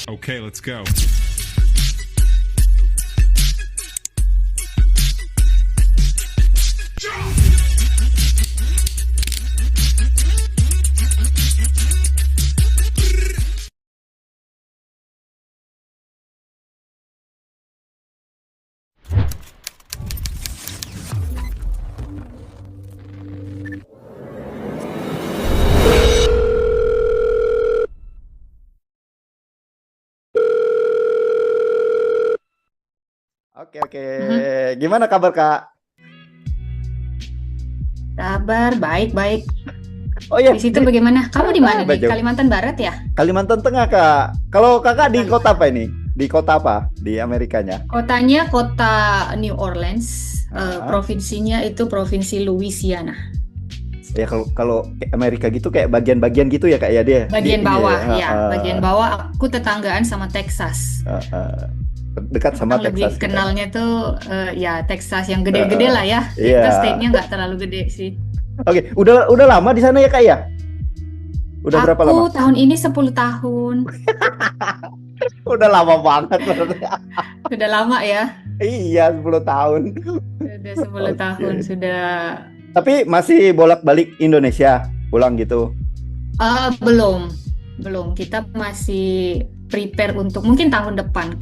Okay, let's go. Oke. Mhm. Gimana kabar Kak? Kabar baik-baik. Oh iya, Di situ bagaimana? Kamu di mana nih? Bajau. Kalimantan Barat ya? Kalimantan Tengah Kak. Kalau Kakak di kota Kalimantan. apa ini? Di kota apa? Di Amerikanya? Kotanya kota New Orleans, Ah, provinsinya itu provinsi Louisiana, ya kalau kayak Amerika gitu kayak bagian-bagian gitu ya Kak ya dia. bagian Iya, bawah ya. Bagian bawah aku tetanggaan sama Texas. dekat sama Orang lebih Texas kita. kenalnya tuh ya Texas yang gede-gede lah ya. Iya. Kita state-nya nggak terlalu gede sih. Oke, udah lama di sana ya Kak ya? Udah berapa lama? Aku tahun ini 10 tahun. Udah lama banget. Sudah lama ya. Iya, 10 tahun. Sudah 10 tahun Oke. sudah. Tapi masih bolak-balik Indonesia, pulang gitu. Belum. Kita masih prepare untuk mungkin tahun depan.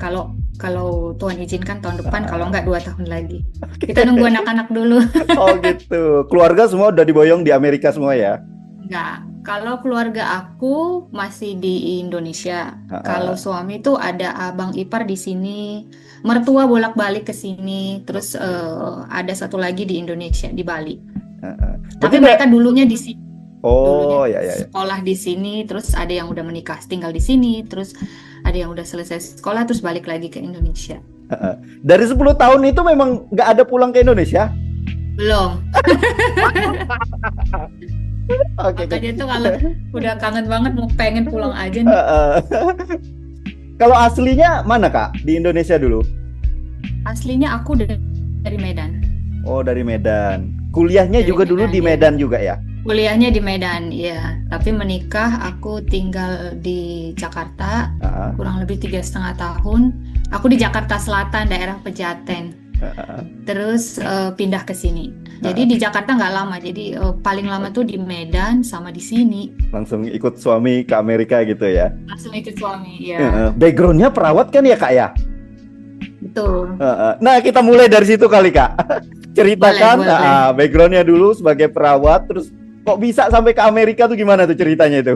Kalau Tuhan izinkan tahun depan, kalau enggak 2 tahun lagi. Kita nunggu anak-anak dulu. Oh gitu. Keluarga semua udah diboyong di Amerika semua ya? Enggak. Kalau keluarga aku masih di Indonesia. Kalau Ah, suami tuh ada abang ipar di sini, mertua bolak-balik ke sini. Terus ada satu lagi di Indonesia, di Bali. Berarti Tapi mereka dulunya di sini. Dulunya Oh ya. sekolah di sini, terus ada yang udah menikah tinggal di sini, terus ada yang udah selesai sekolah terus balik lagi ke Indonesia. Dari 10 tahun itu memang nggak ada pulang ke Indonesia? Belum. Oke. Makanya tuh kalau udah kangen banget mau pengen pulang aja nih. Kalau aslinya mana Kak? Di Indonesia dulu? Aslinya aku dari Medan. Oh dari Medan. Kuliahnya Dari juga dulu Medan di ya. Medan juga ya? Kuliahnya di Medan, ya. Tapi menikah aku tinggal di Jakarta Ah, kurang lebih 3,5 tahun. Aku di Jakarta Selatan, daerah Pejaten. Terus pindah ke sini. Jadi di Jakarta nggak lama. Jadi paling lama tuh di Medan sama di sini. Langsung ikut suami ke Amerika gitu ya? Langsung ikut suami, ya. Backgroundnya perawat kan ya Kak ya? Betul. Nah kita mulai dari situ kali Kak. Ceritakan Boleh. backgroundnya dulu sebagai perawat, terus kok bisa sampai ke Amerika tuh gimana tuh ceritanya itu?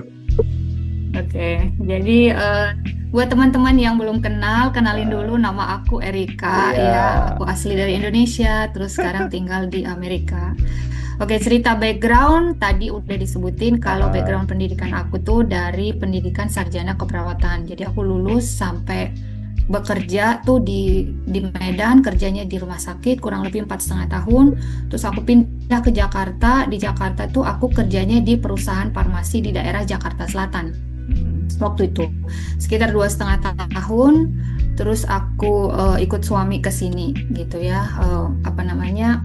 Oke. Jadi buat teman-teman yang belum kenal, kenalin dulu, nama aku Erika, Iya. ya. Aku asli dari Indonesia, terus sekarang tinggal di Amerika. Oke, cerita background tadi udah disebutin kalau background pendidikan aku tuh dari pendidikan sarjana keperawatan. Jadi aku lulus sampai bekerja tuh di Medan, kerjanya di rumah sakit kurang lebih 4,5 tahun. Terus aku pindah ke Jakarta. Di Jakarta tuh aku kerjanya di perusahaan farmasi di daerah Jakarta Selatan. Waktu itu sekitar 2,5 tahun. Terus aku ikut suami ke sini gitu ya. Apa namanya?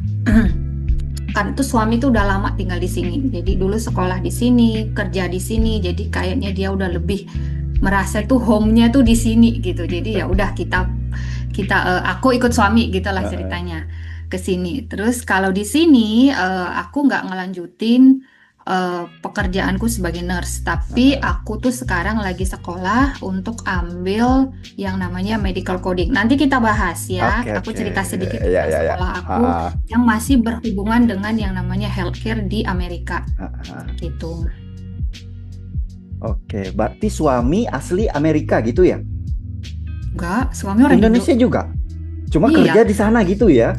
Kan tuh suami tuh udah lama tinggal di sini. Jadi dulu sekolah di sini, kerja di sini. Jadi kayaknya dia udah lebih merasa tuh home-nya tuh di sini gitu. Jadi ya udah aku ikut suami gitulah ceritanya ke sini. Terus kalau di sini aku nggak ngelanjutin pekerjaanku sebagai nurse, tapi aku tuh sekarang lagi sekolah untuk ambil yang namanya medical coding. Nanti kita bahas ya. Aku cerita sedikit Ya. tentang sekolah aku yang masih berhubungan dengan yang namanya healthcare di Amerika gitu. Oke, berarti suami asli Amerika gitu ya? Enggak, suami orang Indonesia Indo. juga? Cuma Iya. kerja di sana gitu ya?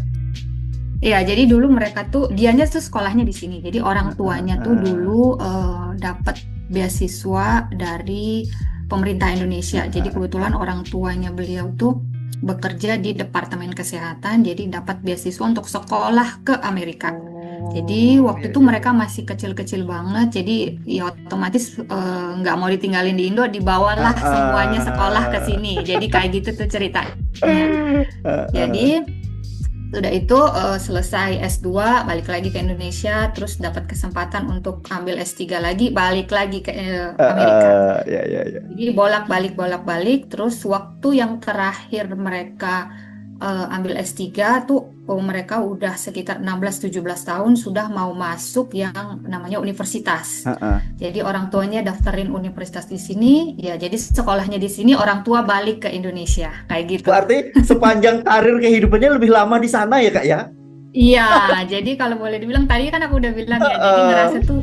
Iya, jadi dulu mereka tuh dianya tuh sekolahnya di sini. Jadi orang tuanya tuh dulu dapat beasiswa dari pemerintah Indonesia. Jadi kebetulan orang tuanya beliau tuh bekerja di Departemen Kesehatan, jadi dapat beasiswa untuk sekolah ke Amerika. Jadi waktu itu mereka masih kecil-kecil banget, jadi ya otomatis nggak mau ditinggalin di Indo, dibawalah semuanya sekolah ke sini. Jadi kayak gitu tuh ceritanya. Jadi Udah itu selesai S2 balik lagi ke Indonesia, terus dapat kesempatan untuk ambil S3 lagi, balik lagi ke Amerika. Ya, ya, ya. Jadi bolak-balik, terus waktu yang terakhir mereka ambil S3 tuh mereka udah sekitar 16-17 tahun sudah mau masuk yang namanya universitas. Heeh. Jadi orang tuanya daftarin universitas di sini, ya jadi sekolahnya di sini, orang tua balik ke Indonesia, kayak gitu. Berarti sepanjang karir kehidupannya lebih lama di sana ya Kak ya? Iya, jadi kalau boleh dibilang tadi kan aku udah bilang ya, jadi ngerasa tuh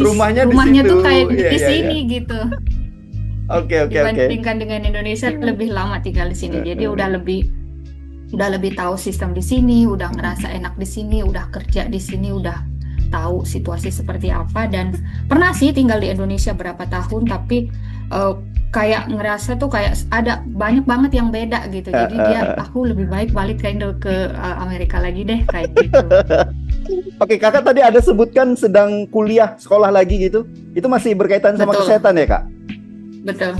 Rumahnya di rumahnya situ. tuh kayak Iya, di iya, iya. sini gitu. Oke, oke, oke. Dibandingkan dengan Indonesia lebih lama tinggal di sini. Jadi udah lebih tahu sistem di sini, udah ngerasa enak di sini, udah kerja di sini, udah tahu situasi seperti apa. Dan pernah sih tinggal di Indonesia berapa tahun, tapi kayak ngerasa tuh kayak ada banyak banget yang beda gitu. Jadi aku lebih baik balik ke Amerika lagi deh, kayak gitu. Oke, Kakak tadi ada sebutkan sedang kuliah, sekolah lagi gitu. Itu masih berkaitan sama Betul. kesehatan ya, Kak? Betul.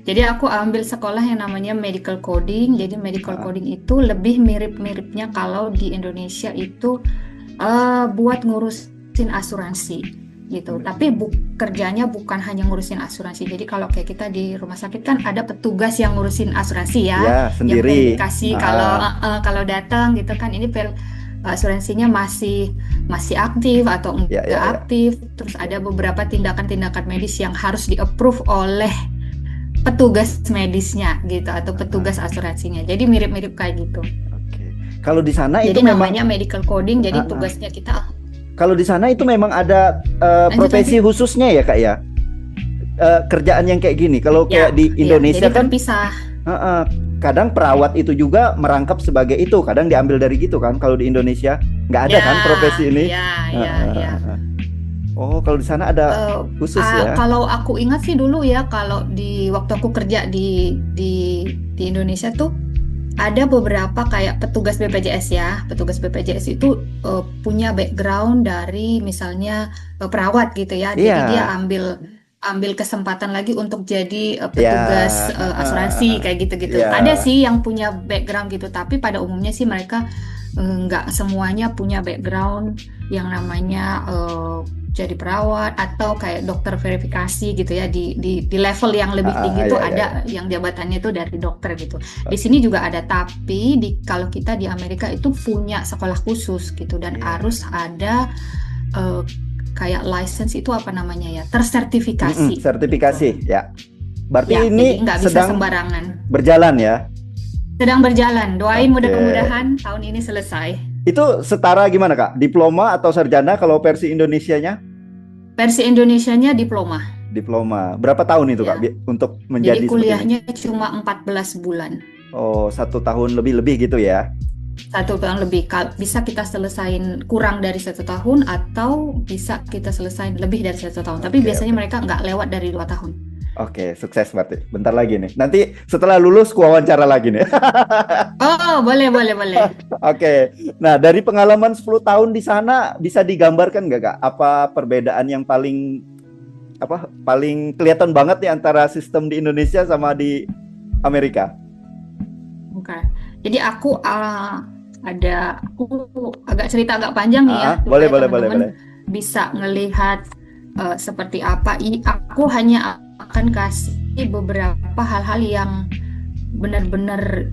Jadi aku ambil sekolah yang namanya medical coding. Jadi medical coding itu lebih mirip-miripnya kalau di Indonesia itu buat ngurusin asuransi gitu. Tapi kerjanya bukan hanya ngurusin asuransi. Jadi kalau kayak kita di rumah sakit kan ada petugas yang ngurusin asuransi ya, Ya, yang sendiri. verifikasi kalau datang gitu kan, ini asuransinya masih aktif atau Ya, enggak ya, ya. aktif. Terus ada beberapa tindakan-tindakan medis yang harus di-approve oleh petugas medisnya gitu atau petugas asuransinya. Jadi mirip-mirip kayak gitu. Oke. Kalau di sana Jadi itu memang namanya medical coding. Jadi tugasnya kita kalau di sana itu memang ada profesi khususnya ya, Kak ya? Kerjaan yang kayak gini. Kalau kayak di Indonesia jadi kan terpisah. kadang perawat itu juga merangkap sebagai itu, kadang diambil dari gitu kan. Kalau di Indonesia nggak ada kan profesi ini. Ya. Oh, kalau di sana ada khusus ya? Kalau aku ingat sih dulu ya, kalau di waktu aku kerja di Indonesia tuh ada beberapa kayak petugas BPJS ya. Petugas BPJS itu punya background dari misalnya perawat gitu ya. Jadi dia ambil kesempatan lagi untuk jadi petugas asuransi kayak gitu-gitu. Ada sih yang punya background gitu, tapi pada umumnya sih mereka nggak semuanya punya background yang namanya jadi perawat atau kayak dokter verifikasi gitu ya, di level yang lebih tinggi itu ada yang jabatannya itu dari dokter gitu. Di sini juga ada, tapi kalau kita di Amerika itu punya sekolah khusus gitu dan harus ada kayak license itu apa namanya ya, tersertifikasi. Sertifikasi gitu. ya. Berarti ya, ini nggak bisa sedang sembarangan. Berjalan ya? Sedang berjalan. Doain mudah-mudahan tahun ini selesai. Itu setara gimana Kak? Diploma atau sarjana kalau versi Indonesianya? Versi Indonesianya diploma. Diploma. Berapa tahun itu Kak untuk menjadi Jadi kuliahnya cuma 14 bulan. Oh, 1 tahun lebih gitu ya? 1 tahun lebih. Bisa kita selesain kurang dari 1 tahun atau bisa kita selesain lebih dari 1 tahun. Tapi biasanya mereka nggak lewat dari 2 tahun. Oke, sukses berarti. Bentar lagi nih. Nanti setelah lulus ku wawancara lagi nih. Oh, boleh. Oke. Nah, dari pengalaman 10 tahun di sana bisa digambarkan nggak Kak? Apa perbedaan yang paling kelihatan banget nih antara sistem di Indonesia sama di Amerika? Oke. Jadi aku agak cerita agak panjang nih ya. Boleh. Bisa ngelihat seperti apa. Aku hanya akan kasih beberapa hal-hal yang benar-benar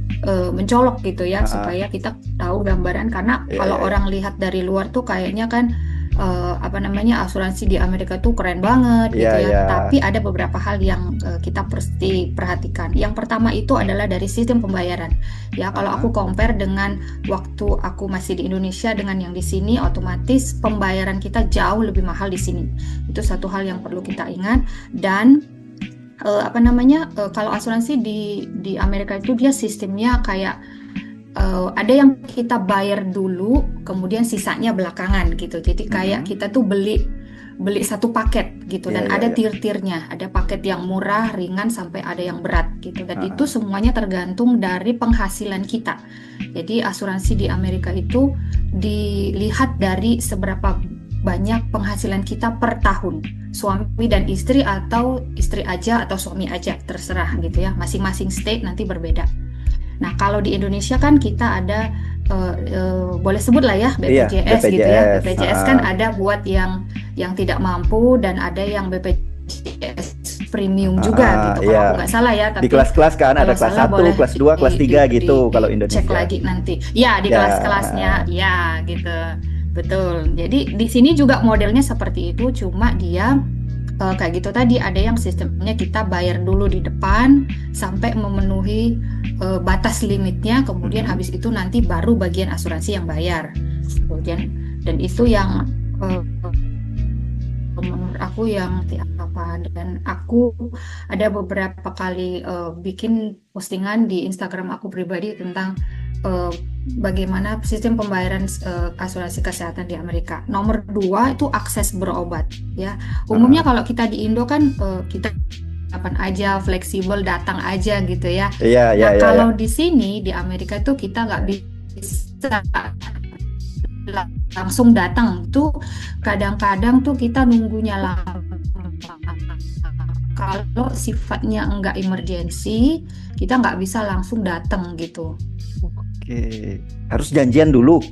mencolok gitu ya, supaya kita tahu gambaran, karena kalau orang lihat dari luar tuh kayaknya kan asuransi di Amerika tuh keren banget gitu ya. Tapi ada beberapa hal yang kita pasti perhatikan. Yang pertama itu adalah dari sistem pembayaran. Ya, kalau aku compare dengan waktu aku masih di Indonesia dengan yang di sini, otomatis pembayaran kita jauh lebih mahal di sini. Itu satu hal yang perlu kita ingat. Dan kalau asuransi di Amerika itu dia sistemnya kayak ada yang kita bayar dulu, kemudian sisanya belakangan gitu. Jadi kayak kita tuh beli satu paket gitu, dan ada tier-tiernya. Ada paket yang murah, ringan, sampai ada yang berat gitu. Dan itu semuanya tergantung dari penghasilan kita. Jadi asuransi di Amerika itu dilihat dari seberapa banyak penghasilan kita per tahun. Suami dan istri, atau istri aja atau suami aja, terserah gitu ya. Masing-masing state nanti berbeda. Nah, kalau di Indonesia kan kita ada boleh sebut lah ya Iya, BPJS gitu ya. BPJS. BPJS kan ada buat yang tidak mampu dan ada yang BPJS premium juga gitu. Kalau aku Iya. nggak salah ya, Di tapi kelas-kelas kan ada kalau kelas salah 1, boleh kelas 2, kelas 3 gitu kalau dicek Indonesia. lagi nanti. Ya, di Ya. kelas-kelasnya, ya gitu. Betul. Jadi di sini juga modelnya seperti itu, cuma dia kayak gitu tadi, ada yang sistemnya kita bayar dulu di depan sampai memenuhi batas limitnya, kemudian habis itu nanti baru bagian asuransi yang bayar. Kemudian dan itu yang menurut aku yang apa, dan aku ada beberapa kali bikin postingan di Instagram aku pribadi tentang bagaimana sistem pembayaran asuransi kesehatan di Amerika. Nomor 2 itu akses berobat ya. Umumnya kalau kita di Indo kan kita kapan aja fleksibel datang aja gitu ya. Iya, Nah iya, kalau iya. di sini di Amerika itu kita nggak bisa langsung datang tuh, kadang-kadang tuh kita nunggunya lama. Kalau sifatnya enggak emergency, kita nggak bisa langsung datang gitu. Oke. Harus janjian dulu.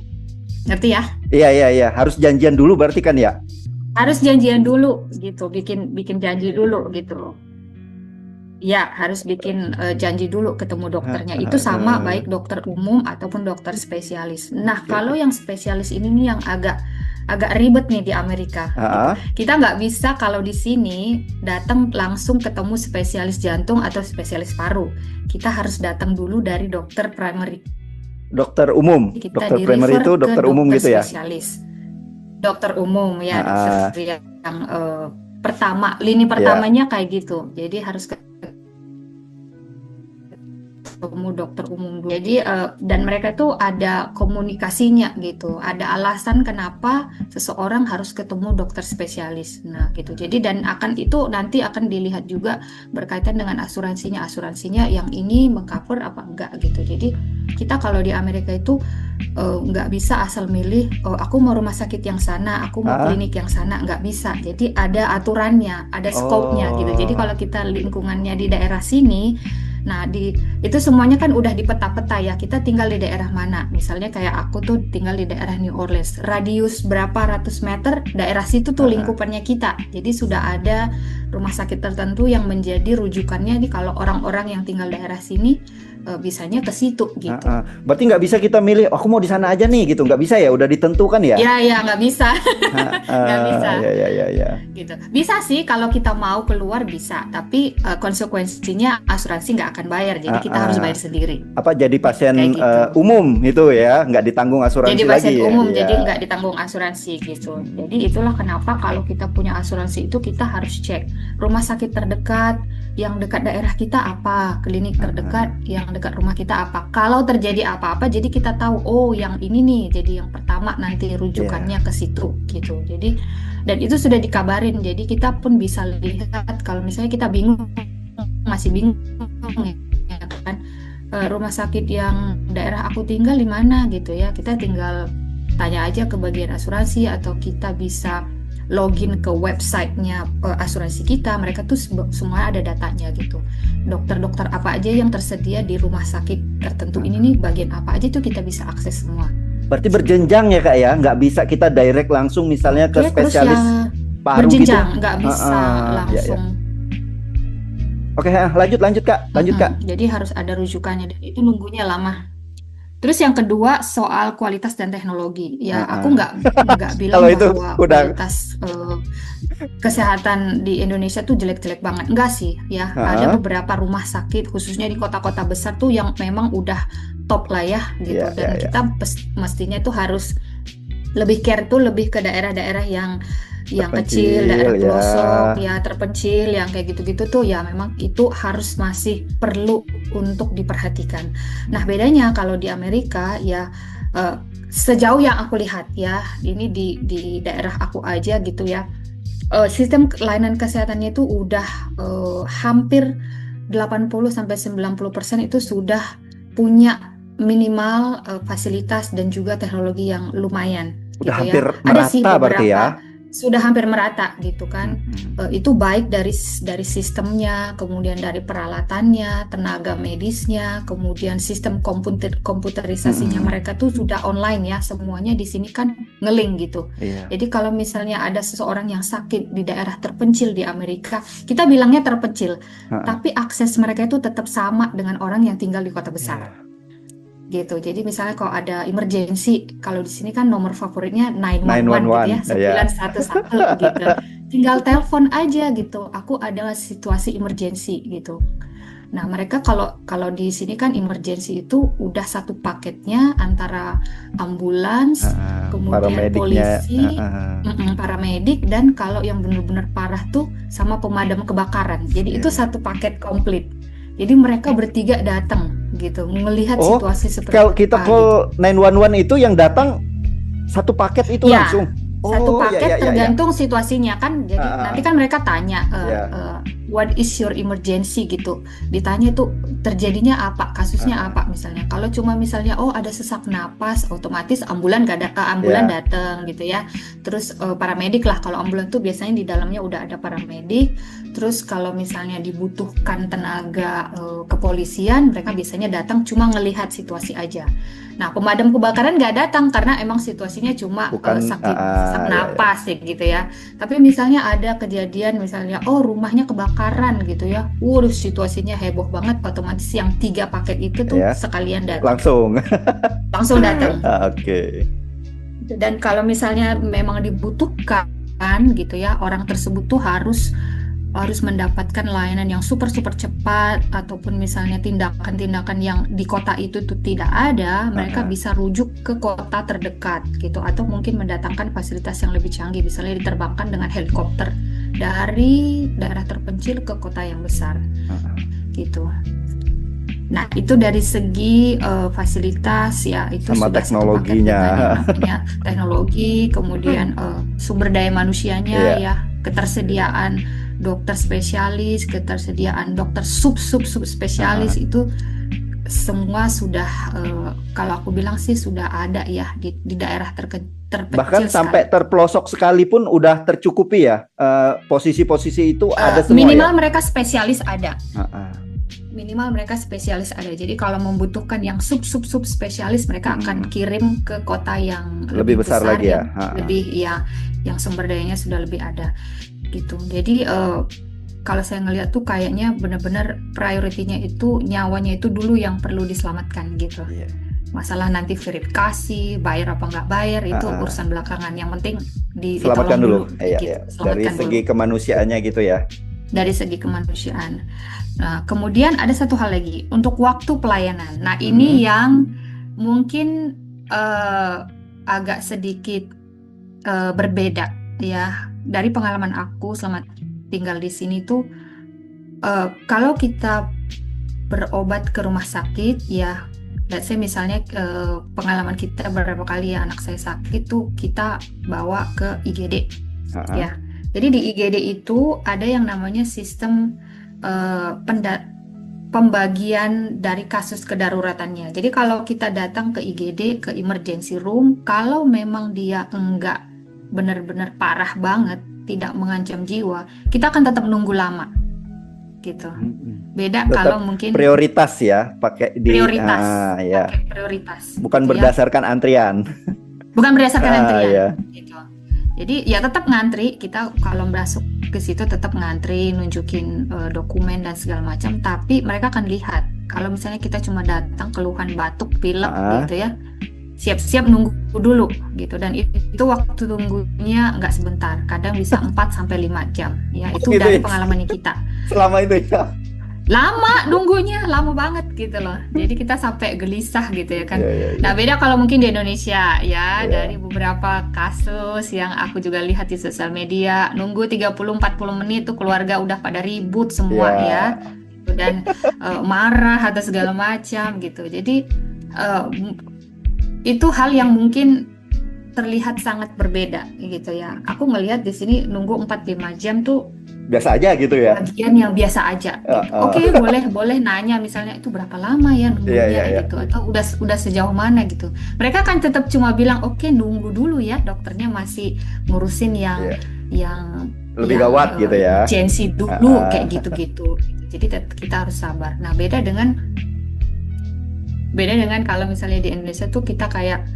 Ngerti ya? Iya, iya, iya. Harus janjian dulu berarti kan ya? Harus janjian dulu gitu, bikin janji dulu gitu. Ya, harus bikin janji dulu ketemu dokternya. Itu sama baik dokter umum ataupun dokter spesialis. Nah, kalau yang spesialis ini nih yang agak ribet nih di Amerika. Kita nggak bisa kalau di sini datang langsung ketemu spesialis jantung atau spesialis paru. Kita harus datang dulu dari dokter primary. Dokter umum. Kita Dokter primary itu dokter umum gitu ya? Spesialis. Dokter umum ya, dokter yang pertama, lini pertamanya kayak gitu. Jadi harus ketemu dokter umum dulu. Jadi dan mereka tuh ada komunikasinya gitu. Ada alasan kenapa seseorang harus ketemu dokter spesialis. Nah, gitu. Jadi dan itu nanti akan dilihat juga berkaitan dengan asuransinya. Asuransinya yang ini mengcover apa enggak gitu. Jadi kita kalau di Amerika itu nggak bisa asal milih, aku mau rumah sakit yang sana, aku mau klinik yang sana, nggak bisa. Jadi ada aturannya, ada scope-nya gitu. Jadi kalau kita lingkungannya di daerah sini, nah itu semuanya kan udah di peta-peta ya, kita tinggal di daerah mana. Misalnya kayak aku tuh tinggal di daerah New Orleans, radius berapa ratus meter daerah situ tuh lingkupannya kita. Jadi sudah ada rumah sakit tertentu yang menjadi rujukannya nih kalau orang-orang yang tinggal daerah sini bisanya ke situ gitu. Berarti nggak bisa kita milih, aku mau di sana aja nih gitu, nggak bisa ya, udah ditentukan ya? Ya nggak bisa, nggak bisa. Ya. Gitu. Bisa sih kalau kita mau keluar bisa, tapi konsekuensinya asuransi nggak akan bayar, jadi kita harus bayar sendiri. Apa jadi pasien gitu. umum itu ya, nggak ditanggung asuransi lagi ya? Jadi pasien umum, jadi nggak ditanggung asuransi gitu. Jadi itulah kenapa kalau kita punya asuransi itu kita harus cek rumah sakit terdekat yang dekat daerah kita apa, klinik terdekat yang dekat rumah kita apa. Kalau terjadi apa-apa, jadi kita tahu, oh yang ini nih, jadi yang pertama nanti rujukannya ke situ gitu. Jadi dan itu sudah dikabarin, jadi kita pun bisa lihat kalau misalnya kita bingung, masih bingung ya kan, rumah sakit yang daerah aku tinggal di mana gitu ya, kita tinggal tanya aja ke bagian asuransi atau kita bisa login ke websitenya asuransi kita, mereka tuh semua ada datanya gitu. Dokter-dokter apa aja yang tersedia di rumah sakit tertentu ini nih, bagian apa aja tuh kita bisa akses semua. Berarti berjenjang ya kak ya, nggak bisa kita direct langsung misalnya ke spesialis paru berjenjang, gitu? Nggak bisa langsung. Oke, lanjut kak, kak. Jadi harus ada rujukannya dan itu nunggunya lama. Terus yang kedua soal kualitas dan teknologi. Ya aku nggak bilang bahwa kualitas kesehatan di Indonesia tuh jelek-jelek banget. Enggak sih ya. Ada beberapa rumah sakit khususnya di kota-kota besar tuh yang memang udah top lah ya gitu. Dan kita mestinya tuh harus lebih care tuh lebih ke daerah-daerah yang kecil, daerah pelosok ya terpencil, yang kayak gitu-gitu tuh ya memang itu harus masih perlu untuk diperhatikan. Nah bedanya kalau di Amerika ya sejauh yang aku lihat ya, ini di daerah aku aja gitu ya, sistem layanan kesehatannya itu udah hampir 80-90% itu sudah punya minimal fasilitas dan juga teknologi yang lumayan. Udah gitu hampir ya. merata berarti ya? sudah hampir merata gitu kan. Mm-mm. Itu baik dari sistemnya, kemudian dari peralatannya, tenaga medisnya, kemudian sistem komputerisasinya Mm-mm. mereka tuh sudah online ya, semuanya di sini kan ngelink gitu. Iya. Jadi kalau misalnya ada seseorang yang sakit di daerah terpencil di Amerika, kita bilangnya terpencil, Ha-ha. tapi akses mereka itu tetap sama dengan orang yang tinggal di kota besar. Iya. Gitu. Jadi misalnya kalau ada emergency, kalau di sini kan nomor favoritnya 911 gitu ya, 911. Ya. 911 gitu. Tinggal telepon aja gitu. Aku ada situasi emergency gitu. Nah, mereka kalau kalau di sini kan emergency itu udah satu paketnya antara ambulans, Ha-ha. kemudian Paramediknya. polisi, Ha-ha. paramedik, dan kalau yang benar-benar parah tuh sama pemadam kebakaran. Jadi Iya, itu iya. satu paket komplit. Jadi mereka bertiga datang gitu, melihat Oh, situasi seperti kalau kita apa gitu. call 911 itu yang datang satu paket itu Ya, langsung. satu Oh, ya, paket ya, ya, ya. tergantung situasinya kan. Jadi Ah, nanti kan mereka tanya, ya. what is your emergency gitu. Ditanya itu terjadinya apa, kasusnya Ah, apa misalnya. Kalau cuma misalnya oh ada sesak napas, otomatis ambulan ya. datang gitu ya. Terus paramedik lah. Kalau ambulan tuh biasanya di dalamnya udah ada paramedik. Terus kalau misalnya dibutuhkan tenaga kepolisian, mereka biasanya datang cuma ngelihat situasi aja. Nah, pemadam kebakaran nggak datang karena emang situasinya cuma Bukan. sesak Ya, ya. napas ya, gitu ya. Tapi misalnya ada kejadian misalnya, oh rumahnya kebakaran gitu ya. Situasinya heboh banget. Otomatis yang 3 paket itu tuh Ya. sekalian datang, Langsung. langsung datang. Oke. Dan kalau misalnya memang dibutuhkan gitu ya, orang tersebut tuh harus mendapatkan layanan yang super cepat, ataupun misalnya tindakan-tindakan yang di kota itu tuh tidak ada, mereka bisa rujuk ke kota terdekat gitu, atau mungkin mendatangkan fasilitas yang lebih canggih, misalnya diterbangkan dengan helikopter dari daerah terpencil ke kota yang besar gitu. Nah, itu dari segi fasilitas ya, itu Sama sudah satu paket teknologinya. dengan yang namanya teknologi, kemudian sumber daya manusianya ya, ketersediaan dokter spesialis, ketersediaan dokter sub spesialis, itu semua sudah kalau aku bilang sih sudah ada ya di daerah terpencil Bahkan sampai sekali. terpelosok sekalipun udah tercukupi ya. Posisi-posisi itu ada semua Minimal ya. mereka spesialis ada. Minimal mereka spesialis ada. Jadi kalau membutuhkan yang sub spesialis, mereka akan kirim ke kota yang lebih besar lagi ya. yang lebih ya, yang sumber dayanya sudah lebih ada gitu. Jadi kalau saya ngelihat tuh kayaknya benar-benar prioritinya itu nyawanya itu dulu yang perlu diselamatkan gitu. Iya. Masalah nanti verifikasi, bayar apa nggak bayar itu urusan belakangan. Yang penting selamatkan dulu. Gitu. Iya. Dari Selamatkan segi dulu. kemanusiaannya gitu ya. Dari segi kemanusiaan. Nah, kemudian ada satu hal lagi untuk waktu pelayanan. Nah, ini yang mungkin agak sedikit berbeda ya, dari pengalaman aku selama tinggal di sini tuh. Kalau kita berobat ke rumah sakit ya, let's say misalnya pengalaman kita beberapa kali ya, anak saya sakit tuh kita bawa ke IGD ya. Jadi di IGD itu ada yang namanya sistem pembagian dari kasus kedaruratannya. Jadi kalau kita datang ke IGD, ke emergency room, kalau memang dia enggak benar-benar parah banget, tidak mengancam jiwa, kita akan tetap nunggu lama gitu. Beda tetap kalau mungkin prioritas ya, pakai di prioritas, ya. pakai prioritas. Bukan gitu berdasarkan antrian. Bukan berdasarkan antrian. Ya. Gitu. Jadi ya tetap ngantri, kita kalau masuk ke situ tetap ngantri, nunjukin dokumen dan segala macam, tapi mereka akan lihat kalau misalnya kita cuma datang keluhan batuk, pilek gitu ya, siap-siap nunggu dulu gitu. Dan itu waktu tunggunya nggak sebentar, kadang bisa 4-5 jam ya, itu gitu dari ya? pengalaman kita. Selama itu ya. Lama nunggunya, lama banget gitu loh. Jadi kita sampai gelisah gitu ya kan. Ya. Nah, beda kalau mungkin di Indonesia ya, dari beberapa kasus yang aku juga lihat di sosial media, nunggu 30-40 menit tuh keluarga udah pada ribut semua ya. Dan marah atau segala macam gitu. Jadi itu hal yang mungkin terlihat sangat berbeda gitu ya. Aku ngelihat di sini nunggu 4-5 jam tuh biasa aja gitu ya. bagian yang biasa aja gitu. Oke, boleh nanya misalnya itu berapa lama ya Iya, iya, nunggunya iya. gitu, atau udah sejauh mana gitu. Mereka kan tetap cuma bilang oke nunggu dulu ya, dokternya masih ngurusin Iya. yang Lebih gawat gitu ya. emergency Ah, dulu ah. kayak gitu-gitu. Jadi kita harus sabar. Nah, beda dengan kalau misalnya di Indonesia tuh kita kayak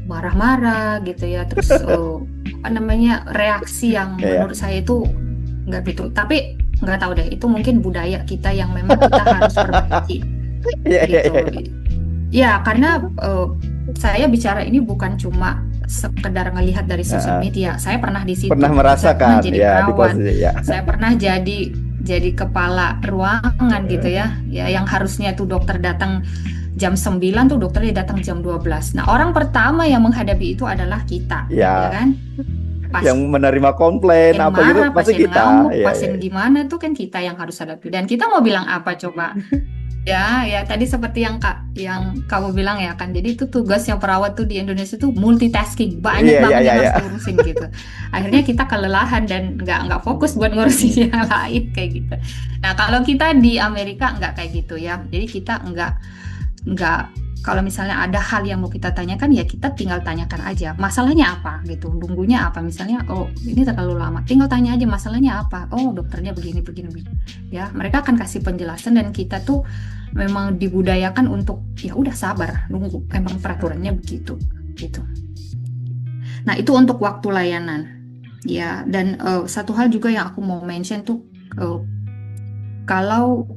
marah-marah gitu ya, terus apa namanya, reaksi yang Iya, iya. menurut saya itu nggak gitu. Tapi nggak tahu deh, itu mungkin budaya kita yang memang kita harus perbaiki Iya, iya, gitu. iya. Ya, karena saya bicara ini bukan cuma sekedar ngelihat dari Ah, sosial ah. media. Saya pernah di situ, Pernah saya pernah merasakan jadi ya di perawat, posisi ya. saya pernah jadi kepala ruangan gitu ya. Ya, yang harusnya tuh dokter datang jam 9 tuh dokternya datang jam 12. Nah, orang pertama yang menghadapi itu adalah kita, ya Ya, kan? yang menerima komplain Pasien apa gitu marah, pasti pasien kita. ngamuk, Iya, iya. pasien gimana tuh kan kita yang harus hadapi. Dan kita mau bilang apa coba? Ya tadi seperti yang kamu bilang ya kan. Jadi itu tugasnya perawat tuh di Indonesia tuh multitasking, banyak Iya, iya, banget iya, yang iya. harus diurusin gitu. Akhirnya kita kelelahan dan nggak fokus buat ngurusin yang lain kayak gitu. Nah, kalau kita di Amerika nggak kayak gitu ya. Jadi kita nggak kalau misalnya ada hal yang mau kita tanyakan ya kita tinggal tanyakan aja masalahnya apa gitu, nunggunya apa, misalnya oh ini terlalu lama, tinggal tanya aja masalahnya apa, oh dokternya begini ya, mereka akan kasih penjelasan. Dan kita tuh memang dibudayakan untuk ya udah sabar nunggu, emang peraturannya begitu gitu. Nah, itu untuk waktu layanan ya. Dan satu hal juga yang aku mau mention tuh, kalau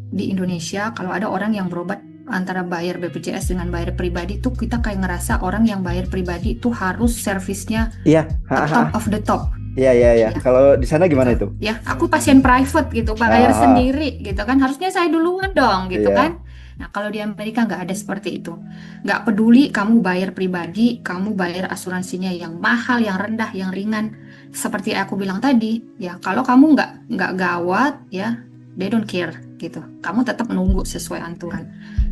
di Indonesia kalau ada orang yang berobat antara bayar BPJS dengan bayar pribadi tuh kita kayak ngerasa orang yang bayar pribadi itu harus servisnya Iya, top of the top. iya, iya, iya. Ya. Kalau di sana gimana itu? Ya, aku pasien private gitu, bayar Ah, sendiri gitu kan, harusnya saya duluan dong gitu iya. kan. Nah, kalau di Amerika nggak ada seperti itu. Nggak peduli kamu bayar pribadi, kamu bayar asuransinya yang mahal, yang rendah, yang ringan. Seperti aku bilang tadi, ya kalau kamu nggak gawat ya, they don't care gitu. Kamu tetap nunggu sesuai aturan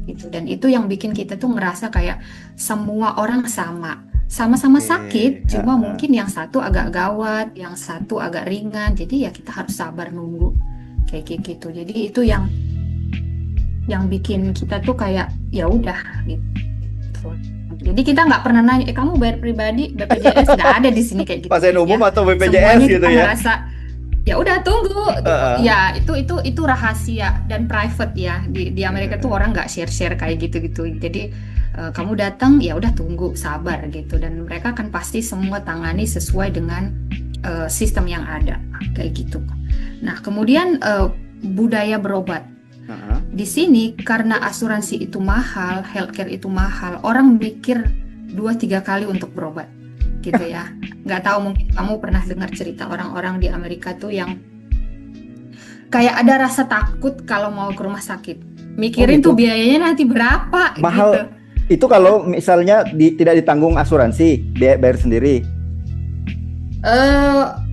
gitu. Dan itu yang bikin kita tuh ngerasa kayak semua orang sama-sama Oke. sakit, cuma Ah, ah. mungkin yang satu agak gawat, yang satu agak ringan. Jadi ya kita harus sabar nunggu kayak gitu. Jadi itu yang bikin kita tuh kayak ya udah gitu. Jadi kita nggak pernah nanya, kamu bayar pribadi BPJS, nggak ada di sini kayak gitu Pasien umum ya. atau BPJS Semuanya gitu kita ya? ngerasa ya udah tunggu. Ah, ah. Ya itu rahasia dan private ya. Di Amerika tuh orang nggak share kayak gitu. Jadi kamu datang ya udah tunggu, sabar gitu. Dan mereka kan pasti semua tangani sesuai dengan sistem yang ada kayak gitu. Nah, kemudian budaya berobat. Ah, ah. Di sini karena asuransi itu mahal, healthcare itu mahal, orang mikir 2-3 kali untuk berobat gitu ya. Nggak tahu, mungkin kamu pernah dengar cerita orang-orang di Amerika tuh yang kayak ada rasa takut kalau mau ke rumah sakit. Mikirin gitu? tuh biayanya nanti berapa Mahal. gitu. Itu kalau misalnya tidak ditanggung asuransi, dia bayar sendiri.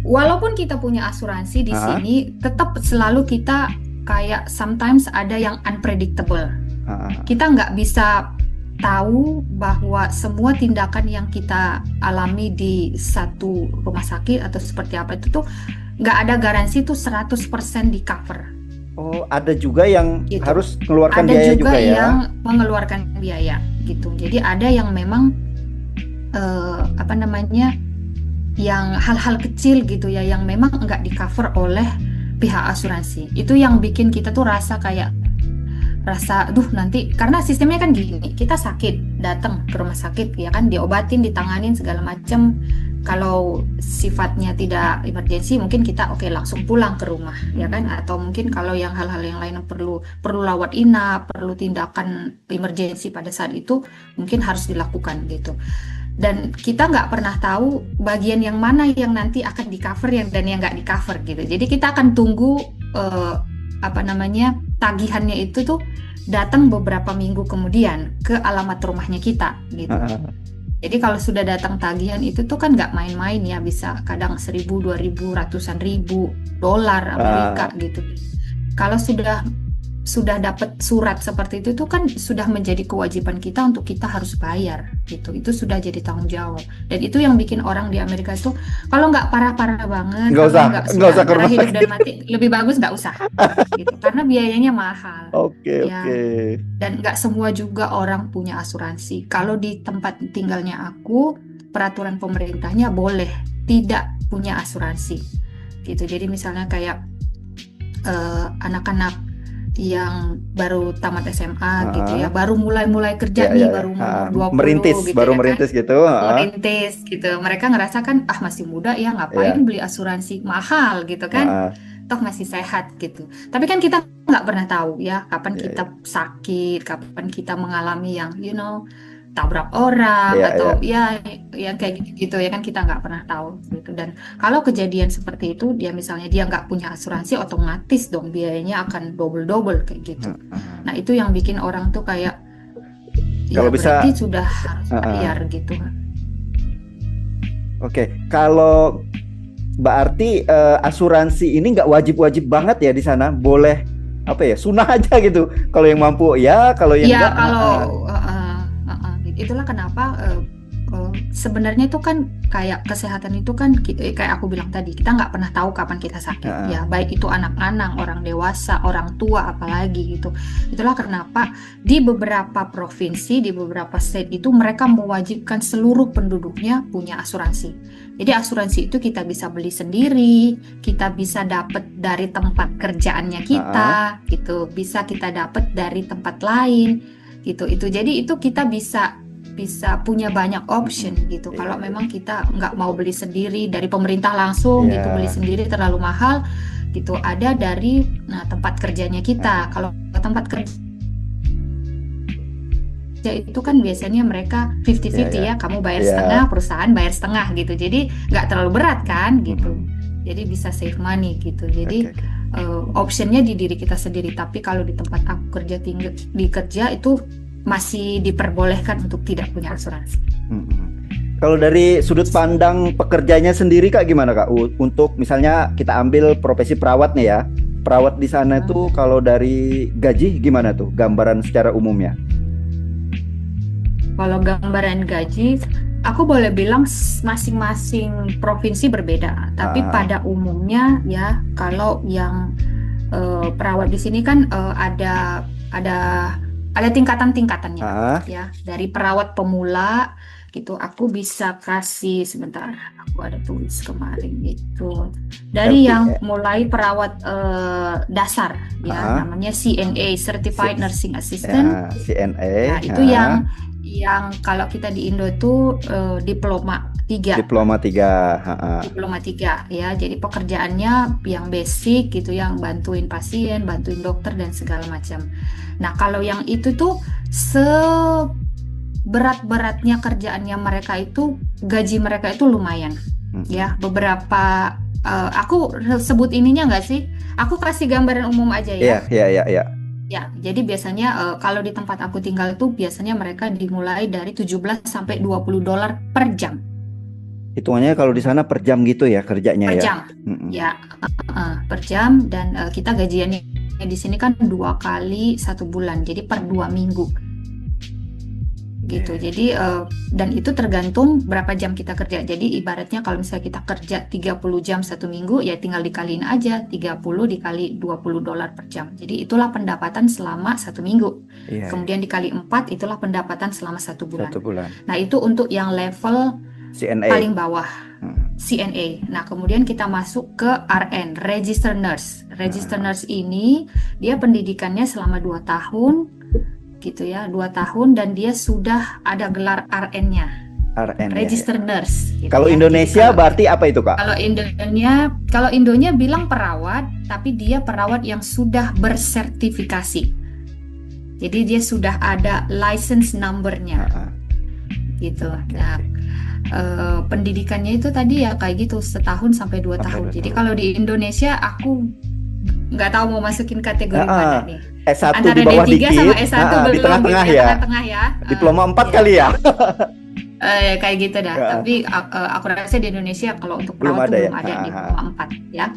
Walaupun kita punya asuransi di Ah. sini, tetap selalu kita kayak sometimes ada yang unpredictable. Ah, ah. Kita nggak bisa tahu bahwa semua tindakan yang kita alami di satu rumah sakit atau seperti apa itu tuh nggak ada garansi tuh 100% di cover. Oh, ada juga yang Gitu. harus mengeluarkan Ada biaya juga juga ya. yang mengeluarkan biaya gitu. Jadi ada yang memang apa namanya, yang hal-hal kecil gitu ya, yang memang nggak di cover oleh pihak asuransi. Itu yang bikin kita tuh rasa duh nanti, karena sistemnya kan gini, kita sakit datang ke rumah sakit ya kan, diobatin, ditanganin segala macam. Kalau sifatnya tidak emergensi mungkin kita oke langsung pulang ke rumah ya kan, atau mungkin kalau yang hal-hal yang lain yang perlu rawat inap, perlu tindakan emergensi pada saat itu mungkin harus dilakukan gitu. Dan kita nggak pernah tahu bagian yang mana yang nanti akan di cover dan yang nggak di cover gitu. Jadi kita akan tunggu tagihannya itu tuh datang beberapa minggu kemudian ke alamat rumahnya kita gitu. Jadi kalau sudah datang tagihan itu tuh kan nggak main-main ya, bisa kadang 1.000, 2.000, ratusan ribu dolar Amerika gitu. Kalau sudah sudah dapat surat seperti itu kan sudah menjadi kewajiban kita untuk kita harus bayar gitu. Itu sudah jadi tanggung jawab. Dan itu yang bikin orang di Amerika itu kalau nggak parah-parah banget, Nggak kalau usah, nggak nggak sudah usah ke antara rumah hidup sakit. dan mati, lebih bagus nggak usah gitu. Karena biayanya mahal. Oke, Ya, oke. dan nggak semua juga orang punya asuransi. Kalau di tempat tinggalnya aku, peraturan pemerintahnya boleh tidak punya asuransi gitu. Jadi misalnya kayak anak-anak yang baru tamat SMA gitu ya, baru mulai kerja Ya, nih, ya, ya. baru umur 20 Merintis, gitu baru ya kan, merintis gitu. merintis gitu. Mereka ngerasa kan, masih muda ya, ngapain Ya. beli asuransi mahal gitu kan, Ah, toh masih sehat gitu. Tapi kan kita nggak pernah tahu ya, kapan ya, kita ya. sakit, kapan kita mengalami yang tabrak orang Ya, ya. atau ya yang kayak gitu ya kan, kita nggak pernah tahu gitu. Dan kalau kejadian seperti itu, dia misalnya dia nggak punya asuransi, otomatis dong biayanya akan double kayak gitu. Nah itu yang bikin orang tuh kayak ya Kalau bisa, berarti sudah harus bayar gitu. Oke. Kalau berarti asuransi ini nggak wajib-wajib banget ya di sana, boleh apa ya, sunah aja gitu. Kalau yang mampu ya, kalau yang Ya enggak, kalau itulah kenapa sebenarnya itu kan kayak kesehatan itu kan kayak aku bilang tadi, kita nggak pernah tahu kapan kita sakit ya, baik itu anak-anak, orang dewasa, orang tua apalagi gitu. Itulah kenapa di beberapa provinsi, di beberapa state itu mereka mewajibkan seluruh penduduknya punya asuransi. Jadi asuransi itu kita bisa beli sendiri, kita bisa dapat dari tempat kerjaannya kita gitu, bisa kita dapat dari tempat lain gitu. Jadi itu kita bisa punya banyak option gitu. Kalau memang kita nggak mau beli sendiri dari pemerintah langsung gitu, beli sendiri terlalu mahal gitu, ada dari tempat kerjanya kita. Kalau tempat kerja itu kan biasanya mereka 50-50 ya, kamu bayar setengah, perusahaan bayar setengah gitu. Jadi nggak terlalu berat kan gitu. Jadi bisa save money gitu. Jadi optionnya di diri kita sendiri. Tapi kalau di tempat aku kerja itu masih diperbolehkan untuk tidak punya asuransi. Kalau dari sudut pandang pekerjanya sendiri Kak, gimana Kak? Untuk misalnya kita ambil profesi perawat nih ya, perawat di sana tuh kalau dari gaji gimana tuh gambaran secara umumnya? Kalau gambaran gaji, aku boleh bilang masing-masing provinsi berbeda. Tapi pada umumnya ya, kalau yang perawat di sini kan ada tingkatan-tingkatannya ya. Dari perawat pemula gitu, aku bisa kasih sebentar, aku ada tulis kemarin gitu. Dari yang mulai perawat dasar ya, namanya CNA, Certified Nursing Assistant. CNA. Ya, itu yang kalau kita di Indo itu diploma 3. Diploma 3. Diploma 3 ya. Jadi pekerjaannya yang basic gitu, yang bantuin pasien, bantuin dokter dan segala macam. Nah, kalau yang itu tuh seberat-beratnya kerjaannya mereka itu, gaji mereka itu lumayan. Ya, beberapa aku sebut ininya nggak sih? Aku kasih gambaran umum aja ya. Iya. Ya, jadi biasanya kalau di tempat aku tinggal itu biasanya mereka dimulai dari 17 sampai $20 per jam. Hitungannya kalau di sana per jam gitu ya kerjanya per ya? Jam. Ya, per jam. Dan kita gajiannya di sini kan 2 kali 1 bulan, jadi per 2 minggu. Gitu. Jadi dan itu tergantung berapa jam kita kerja. Jadi ibaratnya kalau misalnya kita kerja 30 jam 1 minggu, ya tinggal dikaliin aja 30 dikali $20 per jam. Jadi itulah pendapatan selama 1 minggu. Kemudian dikali 4, itulah pendapatan selama 1 bulan. 1 bulan. Nah, itu untuk yang level CNA paling bawah, CNA. Nah, kemudian kita masuk ke RN, Register Nurse. Register Nurse ini dia pendidikannya selama 2 tahun gitu ya, 2 tahun, dan dia sudah ada gelar RN-nya, Register Nurse gitu. Kalau ya. Indonesia berarti apa itu Kak? Kalau Indonya bilang perawat, tapi dia perawat yang sudah bersertifikasi. Jadi dia sudah ada license number-nya. Gitu. Nah, pendidikannya itu tadi ya kayak gitu, 1 sampai 2 tahun. Jadi kalau di Indonesia aku nggak tahu mau masukin kategori mana nih. S1 antara di bawah D3 dikit, sama S1 belum, di tengah-tengah gitu, ya. Tengah-tengah ya. Diploma 4 kali ya. Kayak gitu dah. Tapi aku rasa di Indonesia kalau untuk perawat belum ada diploma 4 ya.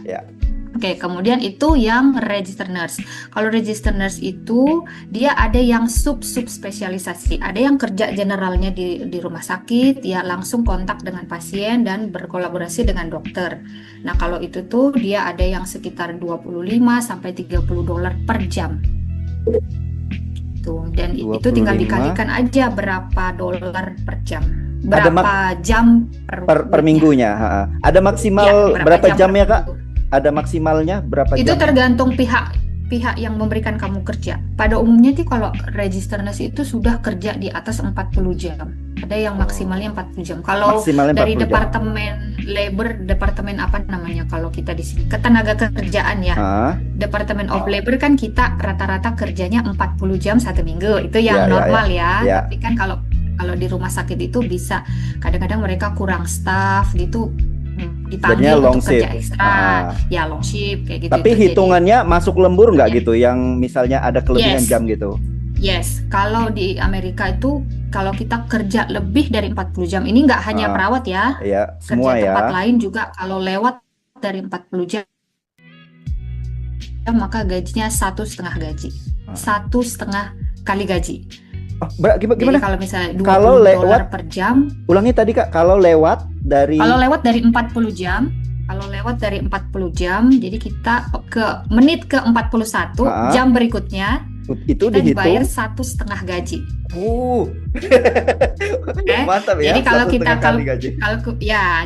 Oke, kemudian itu yang register nurse. Kalau register nurse itu dia ada yang sub spesialisasi. Ada yang kerja generalnya di rumah sakit, ya langsung kontak dengan pasien dan berkolaborasi dengan dokter. Nah, kalau itu tuh dia ada yang sekitar 25 sampai $30 per jam. Tuh, dan itu tinggal 25 dikalikan aja berapa dolar per jam. Ada Berapa jam per weeknya. minggunya. Ya, Ada maksimal berapa jam jam per ya Kak? minggu. Ada maksimalnya berapa Itu jam? tergantung pihak yang memberikan kamu kerja. Pada umumnya sih kalau register nurse itu sudah kerja di atas 40 jam. Ada yang maksimalnya 40 jam. Kalau Maksimalnya dari 40 jam. departemen labor, departemen apa namanya kalau kita di sini? Ketenagakerjaan ya. Ah, Departemen of Labor kan kita rata-rata kerjanya 40 jam satu minggu. Itu yang Ya, ya, normal ya. ya. Tapi kan kalau di rumah sakit itu bisa kadang-kadang mereka kurang staff gitu, dipanggil Jadinya long untuk kerja shift. ekstra. Ah. Ya long shift kayak gitu. Tapi Itu jadi hitungannya masuk lembur nggak Ya. gitu? Yang misalnya ada kelebihan Yes. jam gitu. Yes, kalau di Amerika itu kalau kita kerja lebih dari 40 jam, ini nggak hanya Ah. perawat ya, Ya, kerja semua tempat ya. lain juga kalau lewat dari 40 jam maka gajinya 1,5 gaji, Ah. 1,5 kali gaji. Oh, Jadi gimana? kalau misalnya Kalau $20 lewat, per jam, ulangi tadi Kak, kalau lewat dari kalau lewat dari 40 jam, jadi kita menit ke 41 Ah. jam berikutnya itu kita dibayar dihitung. 1,5 gaji. Mantap ya. Jadi kalau kita 1,5 kali gaji.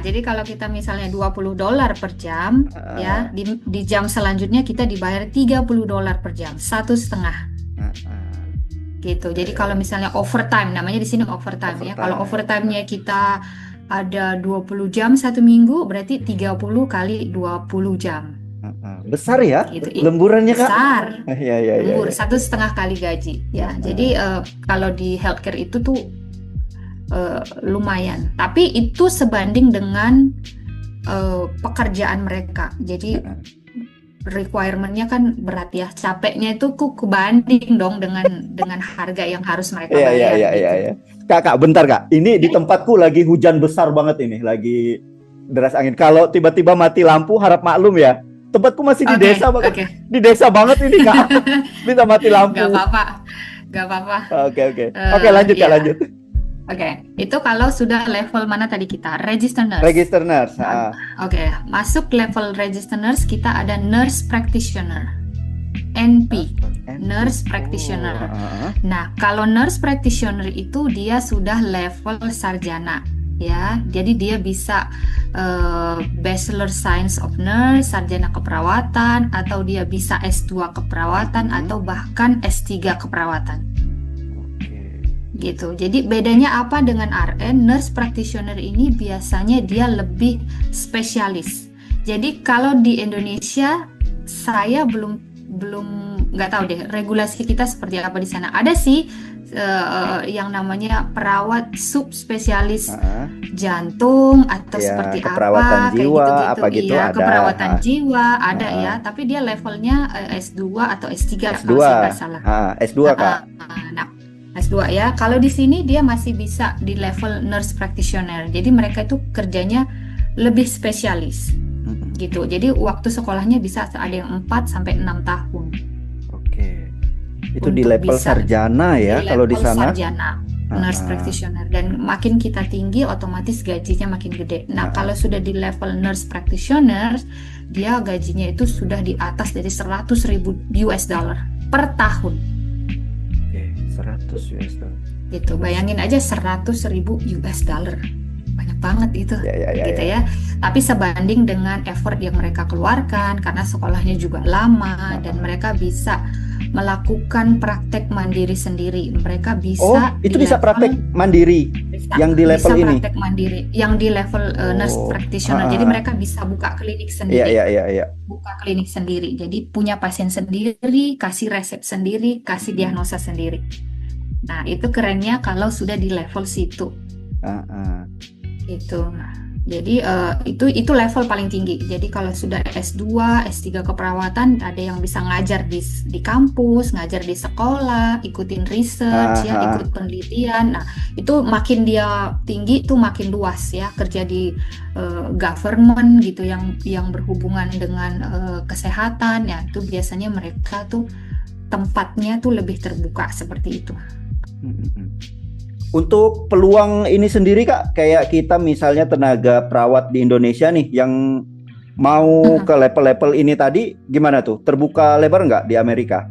jadi kalau kita misalnya $20 per jam, ya di jam selanjutnya kita dibayar $30 per jam, 1,5 gitu. Jadi kalau misalnya overtime, namanya di sini overtime ya. Kalau overtime-nya kita ada 20 jam satu minggu, berarti 30 kali 20 jam. Besar ya Gitu. lemburannya Kak? Besar. Ya. Lembur 1,5 kali gaji ya. Jadi kalau di healthcare itu tuh lumayan. Tapi itu sebanding dengan pekerjaan mereka. Jadi requirement-nya kan berat ya. Capeknya itu kebanding dong dengan harga yang harus mereka bayar. Iya. Kak, bentar Kak. Ini di tempatku lagi hujan besar banget ini, lagi deras angin. Kalau tiba-tiba mati lampu, harap maklum ya. Tempatku masih di desa banget. Di desa banget ini Kak. Bisa mati lampu. Gak apa-apa. Oke, lanjut Kak, lanjut. Oke, itu kalau sudah level mana tadi kita? Register nurse. Register nurse. Oke, masuk level register nurse kita ada nurse practitioner. NP, nurse practitioner. Nah, kalau nurse practitioner itu dia sudah level sarjana, ya. Jadi dia bisa Bachelor Science of Nurse, sarjana keperawatan, atau dia bisa S2 keperawatan, atau bahkan S3 keperawatan. Gitu. Jadi bedanya apa dengan RN? Nurse practitioner ini biasanya dia lebih spesialis. Jadi kalau di Indonesia saya belum nggak tahu deh regulasi kita seperti apa di sana. Ada sih yang namanya perawat subspesialis jantung atau seperti keperawatan apa jiwa, kayak gitu-gitu. apa gitu Iya, ada. keperawatan jiwa ada ya, tapi dia levelnya S2 atau S3 S2. kalau saya nggak salah. S2 Kak. Nah, S2 ya. Kalau di sini dia masih bisa di level nurse practitioner. Jadi mereka itu kerjanya lebih spesialis. Gitu. Jadi waktu sekolahnya bisa ada yang 4 sampai 6 tahun. Oke. Itu di level sarjana ya kalau di sana. Sarjana, nurse practitioner, dan makin kita tinggi otomatis gajinya makin gede. Nah, kalau sudah di level nurse practitioner, dia gajinya itu sudah di atas dari $100,000 per tahun. 100 US dollar. Gitu. Bayangin aja $100,000. Banyak banget itu. Gitu ya. Tapi sebanding dengan effort yang mereka keluarkan karena sekolahnya juga lama dan mereka bisa melakukan praktek mandiri sendiri. Mereka bisa bisa praktek mandiri yang di level bisa ini. Praktek mandiri yang di level nurse practitioner. Jadi mereka bisa buka klinik sendiri. Iya. Buka klinik sendiri. Jadi punya pasien sendiri, kasih resep sendiri, kasih diagnosa sendiri. Nah, itu kerennya kalau sudah di level situ. Itu. Jadi itu level paling tinggi. Jadi kalau sudah S2, S3 keperawatan, ada yang bisa ngajar di kampus, ngajar di sekolah, ikutin research Ah, ya, ah, ikut penelitian. Nah, itu makin dia tinggi tuh makin luas ya, kerja di government gitu yang berhubungan dengan kesehatan ya, itu biasanya mereka tuh tempatnya tuh lebih terbuka seperti itu. ah. Untuk peluang ini sendiri Kak, kayak kita misalnya tenaga perawat di Indonesia nih yang mau ke level-level ini tadi, gimana tuh? Terbuka lebar nggak di Amerika?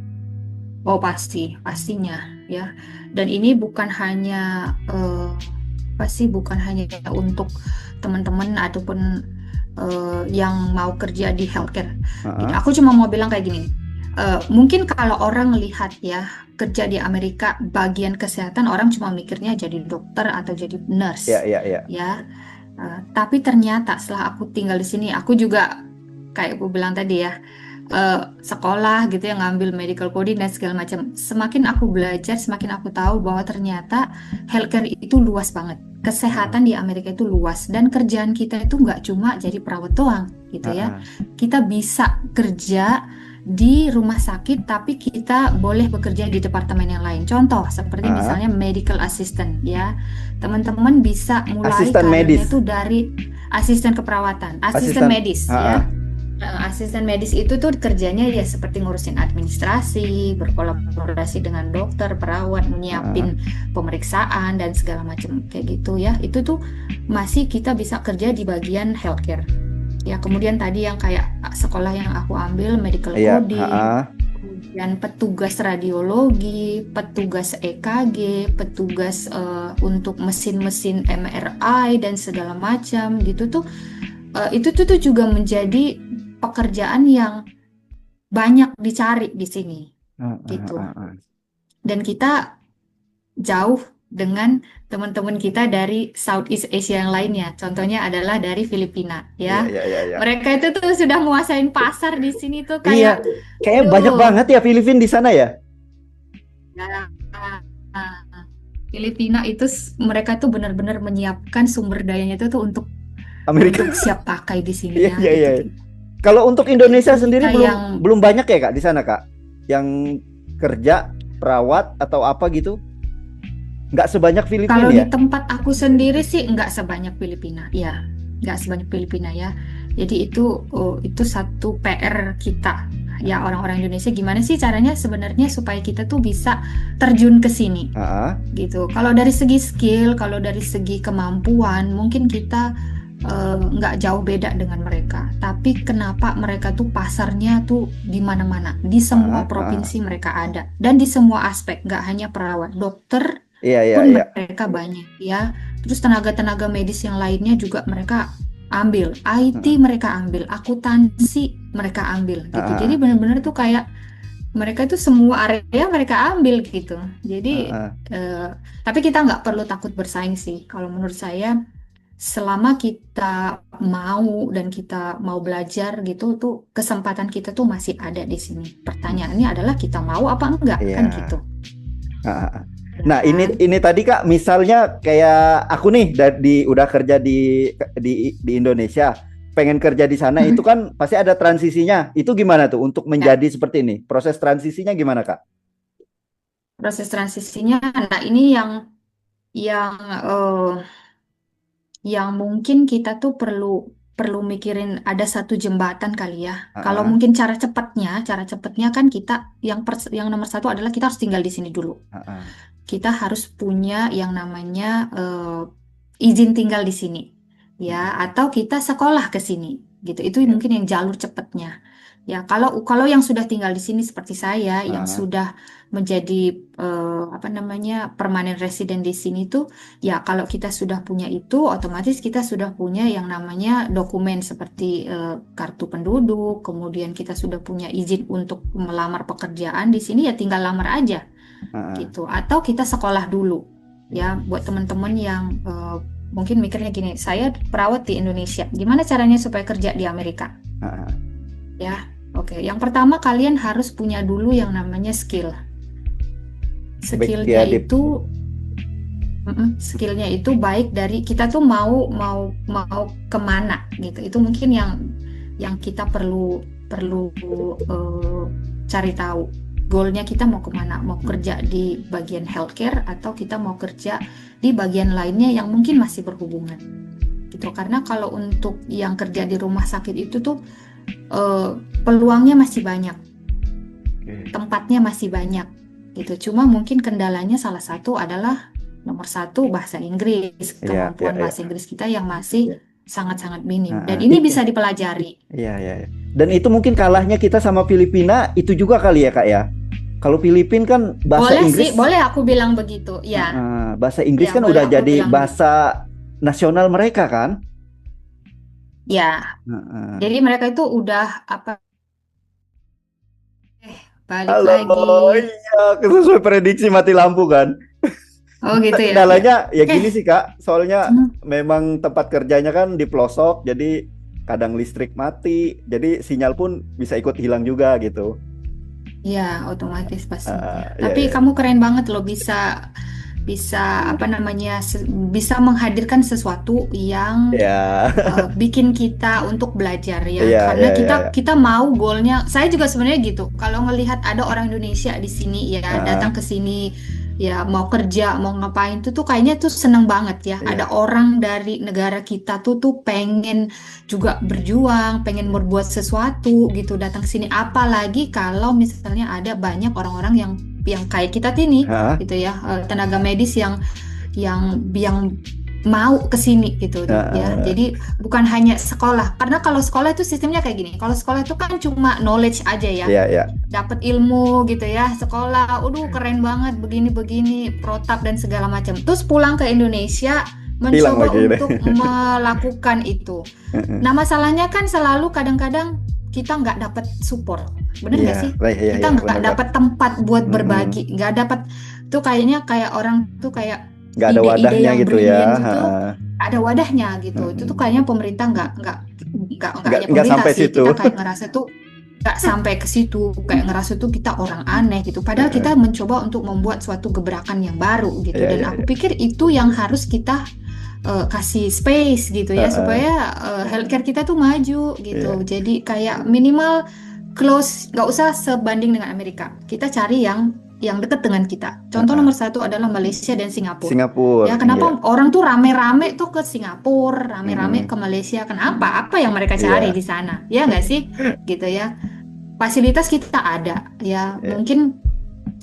Oh pastinya ya. Dan ini bukan hanya bukan hanya untuk teman-teman ataupun yang mau kerja di healthcare. Ah, Aku cuma mau bilang kayak gini. Mungkin kalau orang lihat ya kerja di Amerika bagian kesehatan orang cuma mikirnya jadi dokter atau jadi ya, nurse ya, ya. ya. Tapi ternyata setelah aku tinggal di sini, aku juga kayak aku bilang tadi ya, sekolah gitu ya ngambil medical coding dan segala macam. Semakin aku belajar, semakin aku tahu bahwa ternyata healthcare itu luas banget. Ah, Kesehatan di Amerika itu luas dan kerjaan kita itu nggak cuma jadi perawat doang gitu ya. ah. Kita bisa kerja di rumah sakit, tapi kita boleh bekerja di departemen yang lain. Contoh seperti Ah. misalnya medical assistant ya. Teman-teman bisa mulai Asisten karirnya medis, itu dari asisten keperawatan, asisten asisten. medis Ah, ya. Asisten medis itu tuh kerjanya ya seperti ngurusin administrasi, berkolaborasi dengan dokter, perawat, ah. menyiapin pemeriksaan dan segala macam kayak gitu ya. Itu tuh masih kita bisa kerja di bagian healthcare. Ya, kemudian tadi yang kayak sekolah yang aku ambil medical Iya, coding, ah. kemudian petugas radiologi, petugas EKG, petugas untuk mesin-mesin MRI dan segala macam gitu tuh. Itu tuh juga menjadi pekerjaan yang banyak dicari di sini Ah, ah, gitu. ah, ah. Dan kita jauh dengan teman-teman kita dari Southeast Asia yang lainnya. Contohnya adalah dari Filipina Iya, ya. iya, iya, iya. Mereka itu tuh sudah menguasain pasar di sini tuh Iya, kayak kayaknya banyak aduh. banget ya Filipin di sana ya. Nah, Filipina itu mereka tuh benar-benar menyiapkan sumber dayanya itu tuh Amerika. untuk siap pakai di sini Iya, ya iya, iya. gitu. Kalau untuk Itu Indonesia sendiri kita belum yang belum banyak ya Kak di sana Kak, yang kerja perawat atau apa gitu, nggak sebanyak kalau Filipina di ya. tempat aku sendiri sih nggak sebanyak Filipina, ya, nggak sebanyak Filipina ya. Jadi itu satu PR kita, ya orang-orang Indonesia gimana sih caranya sebenarnya supaya kita tuh bisa terjun ke sini, Ah, gitu. Kalau dari segi skill, kalau dari segi kemampuan, mungkin kita nggak jauh beda dengan mereka. Tapi kenapa mereka tuh pasarnya tuh di mana-mana, di semua ah. provinsi mereka ada, dan di semua aspek, nggak hanya perawat, dokter Iya, iya, pun iya. mereka banyak ya. Terus tenaga-tenaga medis yang lainnya juga mereka ambil, IT Ah, mereka ambil, akuntansi mereka ambil ah, gitu. ah, Jadi benar-benar tuh kayak mereka itu semua area mereka ambil gitu. ah, Jadi ah. eh, tapi kita nggak perlu takut bersaing sih. Kalau menurut saya, selama kita mau dan kita mau belajar gitu tuh kesempatan kita tuh masih ada di sini. Pertanyaannya adalah kita mau apa enggak kan Iya. gitu. Ah, ah. Ya Nah, ini kan? ini tadi Kak, misalnya kayak aku nih udah kerja di Indonesia, pengen kerja di sana itu kan pasti ada transisinya. Itu gimana tuh untuk Ya, menjadi seperti ini? Proses transisinya gimana Kak? proses transisinya. Nah, ini yang eh, yang mungkin kita tuh perlu perlu mikirin ada satu jembatan kali ya. Kalau Ah, mungkin cara cepatnya kan kita yang nomor satu adalah kita harus tinggal di sini dulu. ah, ah, Kita harus punya yang namanya izin tinggal di sini, ya, atau kita sekolah ke sini, gitu. Itu ya, mungkin yang jalur cepatnya. Ya, kalau kalau yang sudah tinggal di sini seperti saya, yang ah, sudah menjadi apa namanya permanen resident di sini tuh, ya kalau kita sudah punya itu, otomatis kita sudah punya yang namanya dokumen seperti kartu penduduk, kemudian kita sudah punya izin untuk melamar pekerjaan di sini, ya tinggal lamar aja ah, ah, gitu. Atau kita sekolah dulu ya buat teman-teman yang mungkin mikirnya gini, saya perawat di Indonesia, gimana caranya supaya kerja di Amerika? ah, ah. Ya, oke. Yang pertama kalian harus punya dulu yang namanya skill. Baik Skillnya dia di itu skillnya itu baik dari kita tuh mau mau mau kemana gitu. Itu mungkin yang kita perlu perlu cari tahu. Goalnya kita mau kemana? Mau kerja di bagian healthcare atau kita mau kerja di bagian lainnya yang mungkin masih berhubungan gitu. Karena kalau untuk yang kerja di rumah sakit itu tuh peluangnya masih banyak, tempatnya masih banyak gitu. Cuma mungkin kendalanya salah satu adalah nomor satu bahasa Inggris, Iya, iya, kemampuan iya. bahasa Inggris kita yang masih sangat-sangat minim. Nah, Dan ini itu. bisa dipelajari. Iya, iya, iya. Dan itu mungkin kalahnya kita sama Filipina itu juga kali ya, Kak ya. Kalau Filipin kan bahasa Boleh Inggris, sih, boleh aku bilang begitu. Ya, bahasa Inggris ya kan boleh udah aku jadi bilang begitu. bahasa nasional mereka kan. Ya, Heeh. jadi mereka itu udah apa? Balik Halo, lagi. iya, sesuai prediksi mati lampu kan. Oh gitu ya, ya. Kendalanya ya Oke. gini sih Kak, soalnya Hmm. memang tempat kerjanya kan di pelosok, jadi kadang listrik mati, jadi sinyal pun bisa ikut hilang juga gitu. Ya, otomatis pastinya. Ya, Tapi ya, kamu keren banget loh bisa bisa apa namanya bisa menghadirkan sesuatu yang ya, bikin kita untuk belajar ya. ya, Karena ya, ya, kita ya. kita mau goalnya. Saya juga sebenarnya gitu. Kalau ngelihat ada orang Indonesia di sini ya Ah, datang ke sini ya mau kerja mau ngapain tuh kayaknya tuh seneng banget ya. Ada ya, orang dari negara kita tuh pengen juga berjuang, pengen berbuat sesuatu gitu datang ke sini. Apalagi kalau misalnya ada banyak orang-orang yang kayak kita ini ah, gitu ya, tenaga medis yang mau ke sini gitu ya. ah, Jadi bukan hanya sekolah. Karena kalau sekolah itu sistemnya kayak gini. Kalau sekolah itu kan cuma knowledge aja ya. ya, ya, Dapat ilmu gitu ya. Sekolah, keren banget begini-begini, protap dan segala macam. Terus pulang ke Indonesia hilang mencoba lagi deh. untuk melakukan itu. Nah, masalahnya kan selalu kadang-kadang kita nggak dapat support. Bener nggak Iya, sih? iya, Kita iya, nggak benar Kak. dapat tempat buat Mm-mm. berbagi, nggak dapat tuh kayaknya kayak orang tuh kayak Nggak ada ide-ide wadahnya yang gitu ya. brilian gitu Ah, ada wadahnya gitu. Itu tuh mm-mm. kayaknya pemerintah nggak hanya Nggak pemerintah sampai sih. situ. Kita kayak ngerasa tuh nggak sampai ke situ, kayak ngerasa tuh kita orang aneh gitu. Padahal kita mencoba untuk membuat suatu gebrakan yang baru gitu. Iya, Dan iya, aku iya. pikir itu yang harus kita kasih space gitu ya supaya healthcare kita tuh maju gitu. Iya, Jadi kayak minimal close, nggak usah sebanding dengan Amerika. Kita cari yang dekat dengan kita. Contoh nomor satu adalah Malaysia dan Singapura. Singapura, Ya, iya. kenapa orang tuh rame-rame tuh ke Singapura, rame-rame Mm-mm. ke Malaysia? Kenapa? Apa yang mereka cari Iya, di sana? Ya nggak sih? Gitu ya. Fasilitas kita ada. Ya, iya. mungkin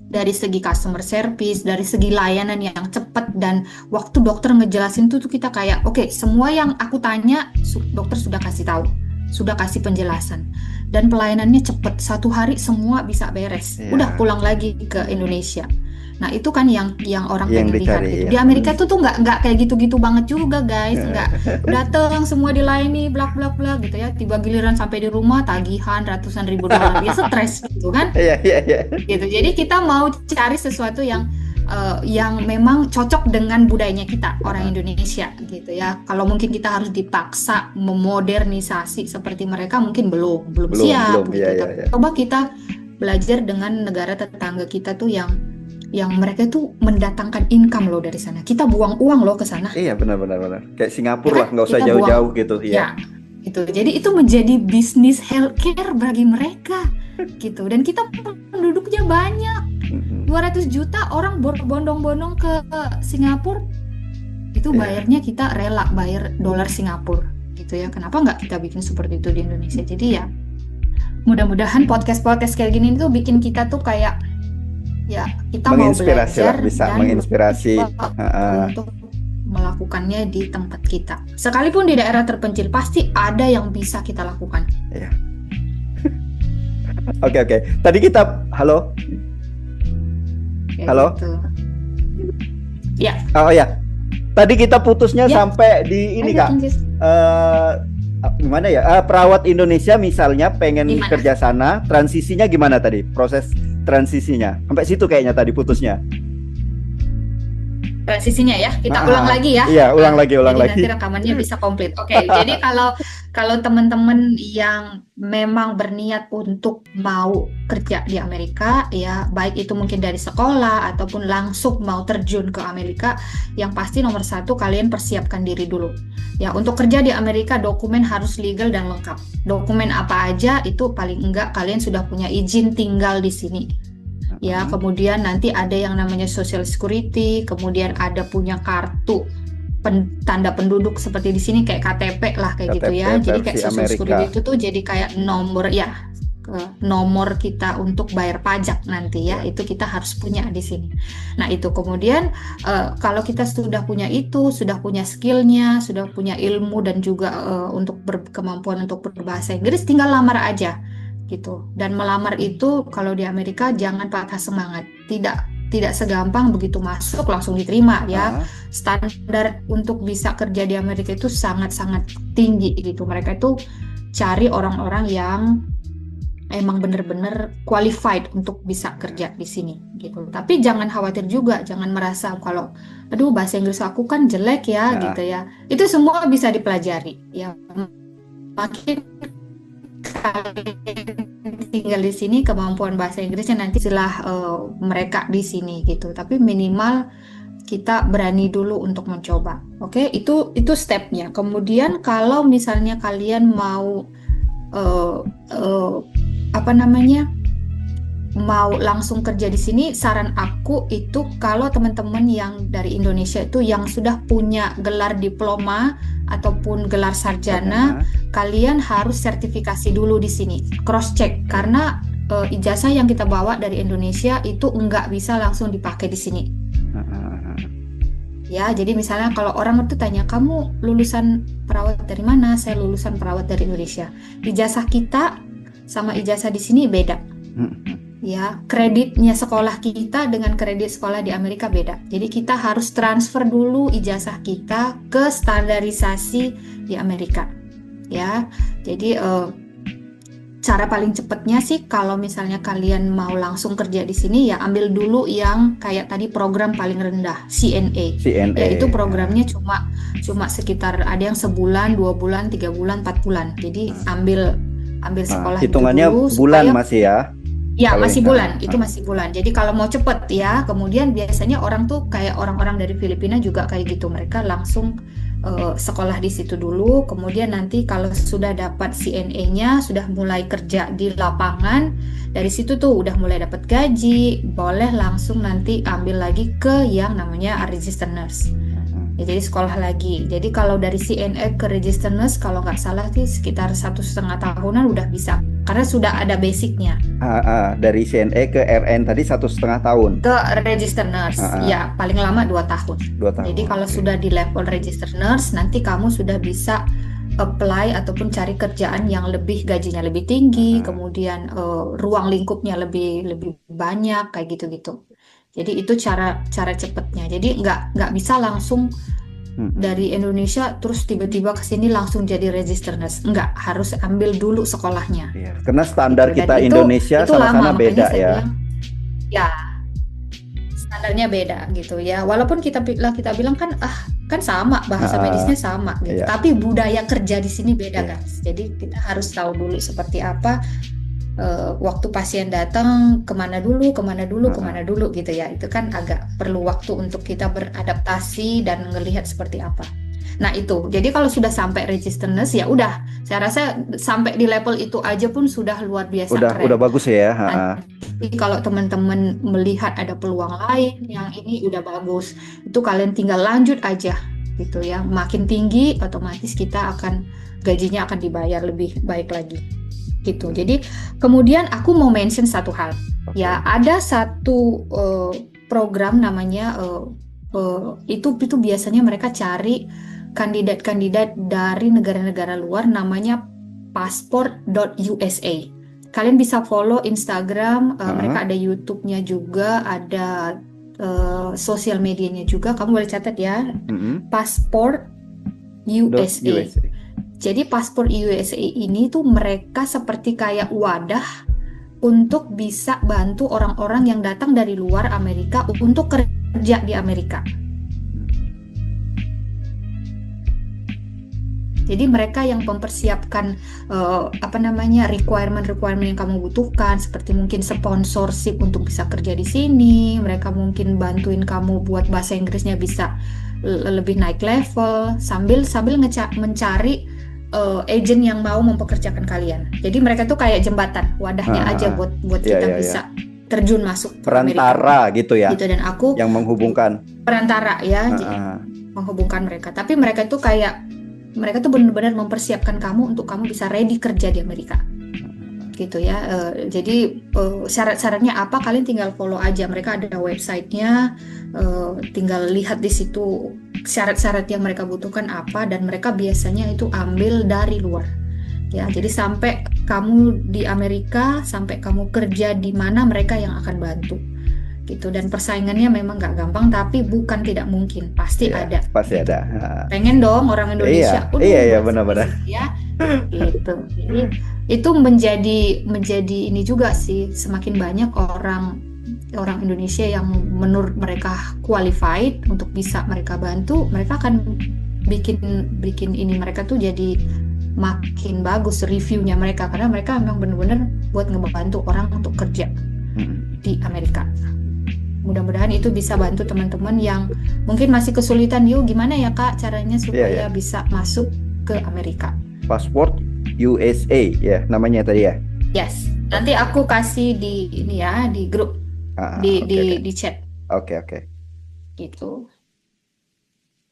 dari segi customer service, dari segi layanan yang cepat dan waktu dokter ngejelasin tuh kita kayak, oke, semua yang aku tanya, dokter sudah kasih tahu, sudah kasih penjelasan. Dan pelayanannya cepat, 1 hari semua bisa beres. Iya. Udah pulang lagi ke Indonesia. Nah, itu kan yang orang Yang pengen lihat dicari, gitu. ya. Di Amerika tuh nggak kayak gitu-gitu banget juga, guys. Nggak datang semua dilayani, blak blak blak gitu ya. Tiba giliran sampai di rumah tagihan ratusan ribu dolar. Dia stres gitu kan. Iya, iya, iya. Gitu. Jadi kita mau cari sesuatu yang memang cocok dengan budayanya kita, orang Indonesia gitu ya. Kalau mungkin kita harus dipaksa memodernisasi seperti mereka, mungkin belum siap gitu. Iya, iya, Tapi iya. coba kita belajar dengan negara tetangga kita tuh yang mereka tuh mendatangkan income loh dari sana. Kita buang uang loh ke sana, Iya, benar, benar, benar. Kayak ya Singapura kan? lah, nggak usah Kita buang, jauh-jauh gitu, ya, iya. gitu. Jadi itu menjadi bisnis healthcare bagi mereka gitu. Dan kita penduduknya banyak. Mm-mm. 200 juta orang berbondong-bondong ke Singapura, itu Iya. bayarnya kita rela bayar dolar Singapura gitu ya. Kenapa nggak kita bikin seperti itu di Indonesia? Jadi ya mudah-mudahan podcast-podcast kayak gini tuh bikin kita tuh kayak ya kita mau Menginspirasi lah, belajar bisa dan menginspirasi. mencoba untuk melakukannya di tempat kita. Sekalipun di daerah terpencil pasti ada yang bisa kita lakukan. Iya. Oke, oke. Tadi kita, halo? Kayak Halo? gitu. Ya, Oh ya, tadi kita putusnya Ya. sampai di ini ayo, Kak. Inggris. Gimana ya? Perawat Indonesia misalnya pengen Gimana? kerja sana, transisinya gimana tadi? Proses transisinya. Sampai situ kayaknya tadi putusnya. transisinya ya. Kita Ah, ulang ah. lagi ya. Iya, ulang lagi, ulang Jadi lagi. nanti rekamannya bisa komplit. Oke, jadi kalau kalau teman-teman yang memang berniat untuk mau kerja di Amerika, ya baik itu mungkin dari sekolah ataupun langsung mau terjun ke Amerika, yang pasti nomor satu kalian persiapkan diri dulu. Ya, untuk kerja di Amerika dokumen harus legal dan lengkap. Dokumen apa aja itu paling enggak kalian sudah punya izin tinggal di sini. Ya, Mm-mm. kemudian nanti ada yang namanya Social Security, kemudian ada punya kartu tanda penduduk seperti di sini kayak KTP lah kayak gitu KTP ya. Jadi kayak versi Social Amerika. Security itu tuh jadi kayak nomor ya, nomor kita untuk bayar pajak nanti ya. Ya. Itu kita harus punya di sini. Nah, itu kemudian kalau kita sudah punya itu, sudah punya skillnya, sudah punya ilmu dan juga untuk kemampuan untuk berbahasa Inggris, tinggal lamar aja gitu. Dan melamar itu kalau di Amerika jangan patah semangat. Tidak segampang begitu masuk langsung diterima ya. Ah, Standar untuk bisa kerja di Amerika itu sangat-sangat tinggi gitu. Mereka itu cari orang-orang yang emang bener-bener qualified untuk bisa kerja di sini gitu. Tapi jangan khawatir juga, jangan merasa kalau aduh bahasa Inggris aku kan jelek ya nah, gitu ya. Itu semua bisa dipelajari ya. Makin kalian tinggal di sini kemampuan bahasa Inggrisnya nanti setelah mereka di sini gitu. Tapi minimal kita berani dulu untuk mencoba. Oke, itu stepnya. Kemudian kalau misalnya kalian mau eh, eh, apa namanya? Mau langsung kerja di sini, saran aku itu kalau teman-teman yang dari Indonesia itu yang sudah punya gelar diploma ataupun gelar sarjana, sarjana. kalian harus sertifikasi dulu di sini, cross check karena ijazah yang kita bawa dari Indonesia itu nggak bisa langsung dipakai di sini. Ah, ah, ah. Ya, jadi misalnya kalau orang itu tanya, kamu lulusan perawat dari mana? Saya lulusan perawat dari Indonesia. Ijazah kita sama ijazah di sini beda. Mm-mm. Ya, kreditnya sekolah kita dengan kredit sekolah di Amerika beda. Jadi kita harus transfer dulu ijazah kita ke standarisasi di Amerika. Ya, jadi cara paling cepatnya sih kalau misalnya kalian mau langsung kerja di sini ya ambil dulu yang kayak tadi program paling rendah CNA. CNA. Ya itu programnya cuma sekitar ada yang sebulan, 2 bulan, 3 bulan, 4 bulan. Jadi ambil sekolah itu Hitungannya dulu bulan supaya masih ya. ya Kalau masih ini, bulan, itu masih bulan. Jadi kalau mau cepet ya, kemudian biasanya orang tuh kayak orang-orang dari Filipina juga kayak gitu. Mereka langsung sekolah di situ dulu, kemudian nanti kalau sudah dapat CNA-nya, sudah mulai kerja di lapangan, dari situ tuh udah mulai dapat gaji, boleh langsung nanti ambil lagi ke yang namanya register nurse. Mm-mm. Ya, jadi sekolah lagi. Jadi kalau dari CNA ke register nurse, kalau nggak salah sih sekitar 1,5 tahunan udah bisa, karena sudah ada basicnya. Dari CNE ke RN tadi 1,5 tahun. Ke register nurse, ya paling lama 2 tahun. 2 tahun. Jadi kalau Oke. sudah di level register nurse, nanti kamu sudah bisa apply ataupun cari kerjaan yang lebih gajinya lebih tinggi, kemudian ruang lingkupnya lebih banyak kayak gitu-gitu. Jadi itu cara cepatnya. Jadi nggak bisa langsung dari Indonesia terus tiba-tiba ke sini langsung jadi register nurse. Nggak, harus ambil dulu sekolahnya. Iya, karena standar Gitu. Dan kita Indonesia itu sama sana lama, beda makanya saya ya. bilang, ya standarnya beda gitu ya. Walaupun kita bilang kan kan sama bahasa medisnya sama gitu. Iya. Tapi budaya kerja di sini beda Iya. guys. Jadi kita harus tahu dulu seperti apa waktu pasien datang kemana dulu gitu ya. Itu kan agak perlu waktu untuk kita beradaptasi dan ngelihat seperti apa. Nah itu, jadi kalau sudah sampai register nurse ya udah. Saya rasa sampai di level itu aja pun sudah luar biasa keren. Udah bagus ya. Nanti kalau teman-teman melihat ada peluang lain yang ini udah bagus, itu kalian tinggal lanjut aja gitu ya. Makin tinggi otomatis kita gajinya akan dibayar lebih baik lagi gitu. Jadi kemudian aku mau mention satu hal. Oke. Ya, ada satu program namanya itu biasanya mereka cari kandidat-kandidat dari negara-negara luar, namanya passport.usa. Kalian bisa follow Instagram, mereka ada YouTube-nya juga, ada sosial medianya juga. Kamu boleh catat ya, Passport USA. Jadi Passport USA ini tuh mereka seperti kayak wadah untuk bisa bantu orang-orang yang datang dari luar Amerika untuk kerja di Amerika. Jadi mereka yang mempersiapkan apa namanya requirement-requirement yang kamu butuhkan, seperti mungkin sponsorship untuk bisa kerja di sini. Mereka mungkin bantuin kamu buat bahasa Inggrisnya bisa lebih naik level, sambil sambil mencari agent yang mau mempekerjakan kalian. Jadi mereka tuh kayak jembatan, wadahnya aja Ah, buat ya kita ya ya. bisa terjun masuk ke Amerika Perantara gitu ya, gitu. Dan aku yang menghubungkan. perantara ya, Ah, menghubungkan mereka. Tapi mereka tuh kayak mereka tuh benar-benar mempersiapkan kamu untuk kamu bisa ready kerja di Amerika gitu ya. Jadi syarat-syaratnya apa, kalian tinggal follow aja, mereka ada websitenya, tinggal lihat di situ syarat-syarat yang mereka butuhkan apa, dan mereka biasanya itu ambil dari luar ya. Jadi sampai kamu di Amerika, sampai kamu kerja di mana, mereka yang akan bantu gitu. Dan persaingannya memang nggak gampang, tapi bukan tidak mungkin, pasti ya ada pasti gitu. ada. Ah, Pengen dong orang iya Indonesia, iya iya masuk di benar-benar. sini ya gitu. Jadi itu menjadi ini juga sih, semakin banyak orang orang Indonesia yang menurut mereka qualified untuk bisa mereka bantu, mereka akan bikin bikin ini mereka tuh jadi makin bagus reviewnya mereka, karena mereka memang benar-benar buat ngebantu orang untuk kerja Mm. di Amerika. Mudah-mudahan itu bisa bantu teman-teman yang mungkin masih kesulitan, yuk gimana ya Kak caranya Iya supaya ya. bisa masuk ke Amerika. Passport USA ya namanya tadi ya. Yes, nanti aku kasih di ini ya, di grup, Oke oke di chat oke oke. gitu.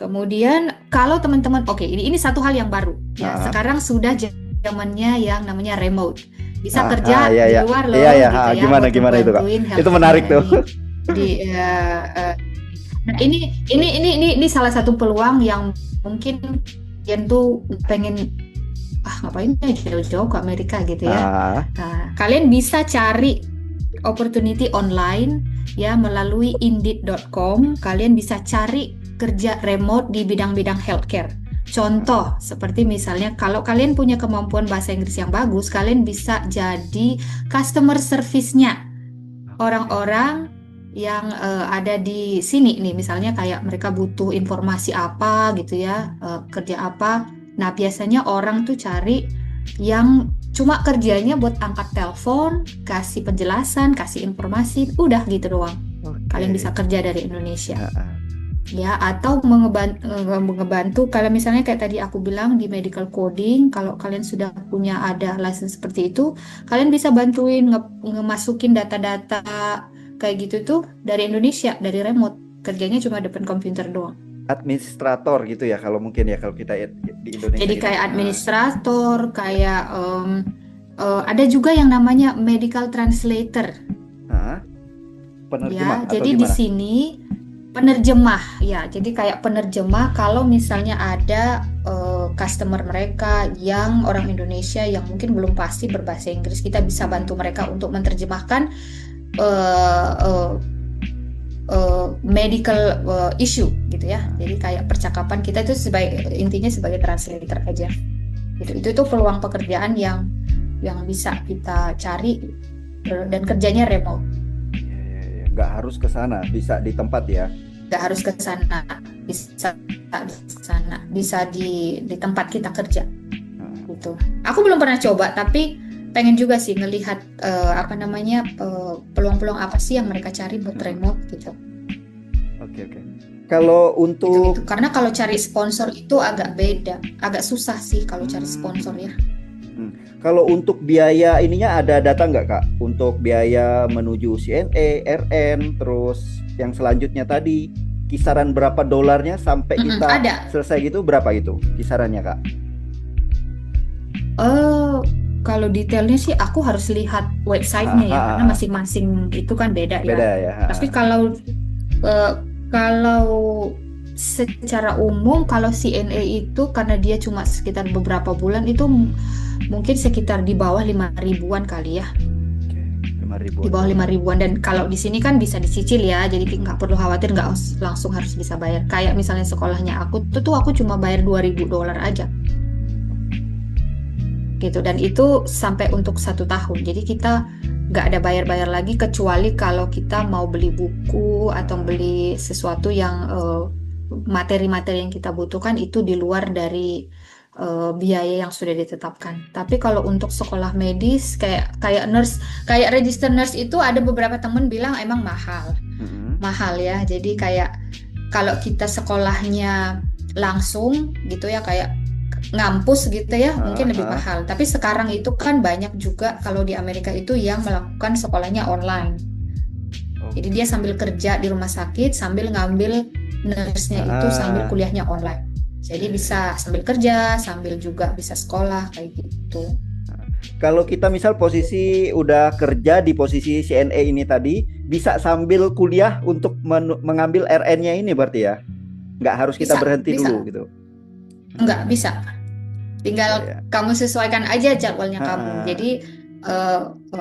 Kemudian kalau teman-teman, oke, ini satu hal yang baru ya. Ah, Sekarang sudah zamannya yang namanya remote. Bisa kerja iya di ya luar loh iya ya. gitu ya, Gimana buat gimana itu Kak? ngebantuin Itu healthcare menarik tuh. di nah ini salah satu peluang yang mungkin kalian tuh pengen ngapain ya jauh-jauh ke Amerika gitu ya. Ah, Nah, kalian bisa cari opportunity online ya melalui indeed.com. Kalian bisa cari kerja remote di bidang-bidang healthcare. Contoh, seperti misalnya kalau kalian punya kemampuan bahasa Inggris yang bagus, kalian bisa jadi customer service-nya orang-orang yang ada di sini nih. Misalnya kayak mereka butuh informasi apa gitu ya, kerja apa. Nah, biasanya orang tuh cari yang cuma kerjanya buat angkat telepon, kasih penjelasan, kasih informasi, udah gitu doang. Kalian bisa kerja dari Indonesia. Ya, atau mengebantu kalau misalnya kayak tadi aku bilang di medical coding, kalau kalian sudah punya ada license seperti itu, kalian bisa bantuin ngemasukin data-data kayak gitu tuh dari Indonesia, dari remote. Kerjanya cuma depan komputer doang. Administrator gitu ya kalau mungkin ya kalau kita di Indonesia. Jadi gitu. kayak administrator, kayak ada juga yang namanya medical translator. Penerjemah Ya, atau jadi di gimana? sini penerjemah ya, jadi kayak penerjemah kalau misalnya ada customer mereka yang orang Indonesia yang mungkin belum pasti berbahasa Inggris, kita bisa bantu mereka untuk menerjemahkan medical issue gitu ya. Jadi kayak percakapan kita itu intinya sebagai translator aja. Itu tuh peluang pekerjaan yang bisa kita cari dan kerjanya remote. Nggak harus ke sana, bisa di tempat ya. Nggak harus ke sana, bisa di tempat kita kerja. Gitu. Aku belum pernah coba, tapi pengen juga sih ngelihat peluang-peluang apa sih yang mereka cari buat remote gitu. Oke. Kalau untuk gitu. Karena kalau cari sponsor itu agak beda, agak susah sih kalau cari sponsor ya. Kalau untuk biaya ininya ada data nggak Kak? Untuk biaya menuju CNA, RN, terus yang selanjutnya tadi kisaran berapa dolarnya sampai kita ada. Selesai gitu berapa gitu kisarannya Kak? Kalau detailnya sih aku harus lihat websitenya ya, karena masing-masing itu kan beda ya. Tapi kalau secara umum kalau CNA itu karena dia cuma sekitar beberapa bulan itu mungkin sekitar di bawah 5.000-an kali ya. 5.000. Di bawah 5.000-an, dan kalau di sini kan bisa dicicil ya, jadi nggak perlu khawatir nggak langsung harus bisa bayar. Kayak misalnya sekolahnya aku cuma bayar $2.000 aja. Gitu, dan itu sampai untuk 1 tahun. Jadi kita nggak ada bayar-bayar lagi kecuali kalau kita mau beli buku atau beli sesuatu yang materi-materi yang kita butuhkan itu di luar dari biaya yang sudah ditetapkan. Tapi kalau untuk sekolah medis kayak nurse, kayak register nurse itu ada beberapa temen bilang emang mahal. Mm-mm. Mahal ya. Jadi kayak kalau kita sekolahnya langsung gitu ya kayak ngampus gitu ya mungkin lebih mahal. Tapi sekarang itu kan banyak juga kalau di Amerika itu yang melakukan sekolahnya online. Jadi dia sambil kerja di rumah sakit sambil ngambil nurse-nya itu sambil kuliahnya online. Jadi bisa sambil kerja, sambil juga bisa sekolah kayak gitu. Kalau kita misal posisi udah kerja di posisi CNA ini tadi, bisa sambil kuliah untuk mengambil RN-nya ini berarti ya? Nggak harus kita berhenti dulu gitu? Enggak, bisa. Tinggal kamu sesuaikan aja jadwalnya kamu. Jadi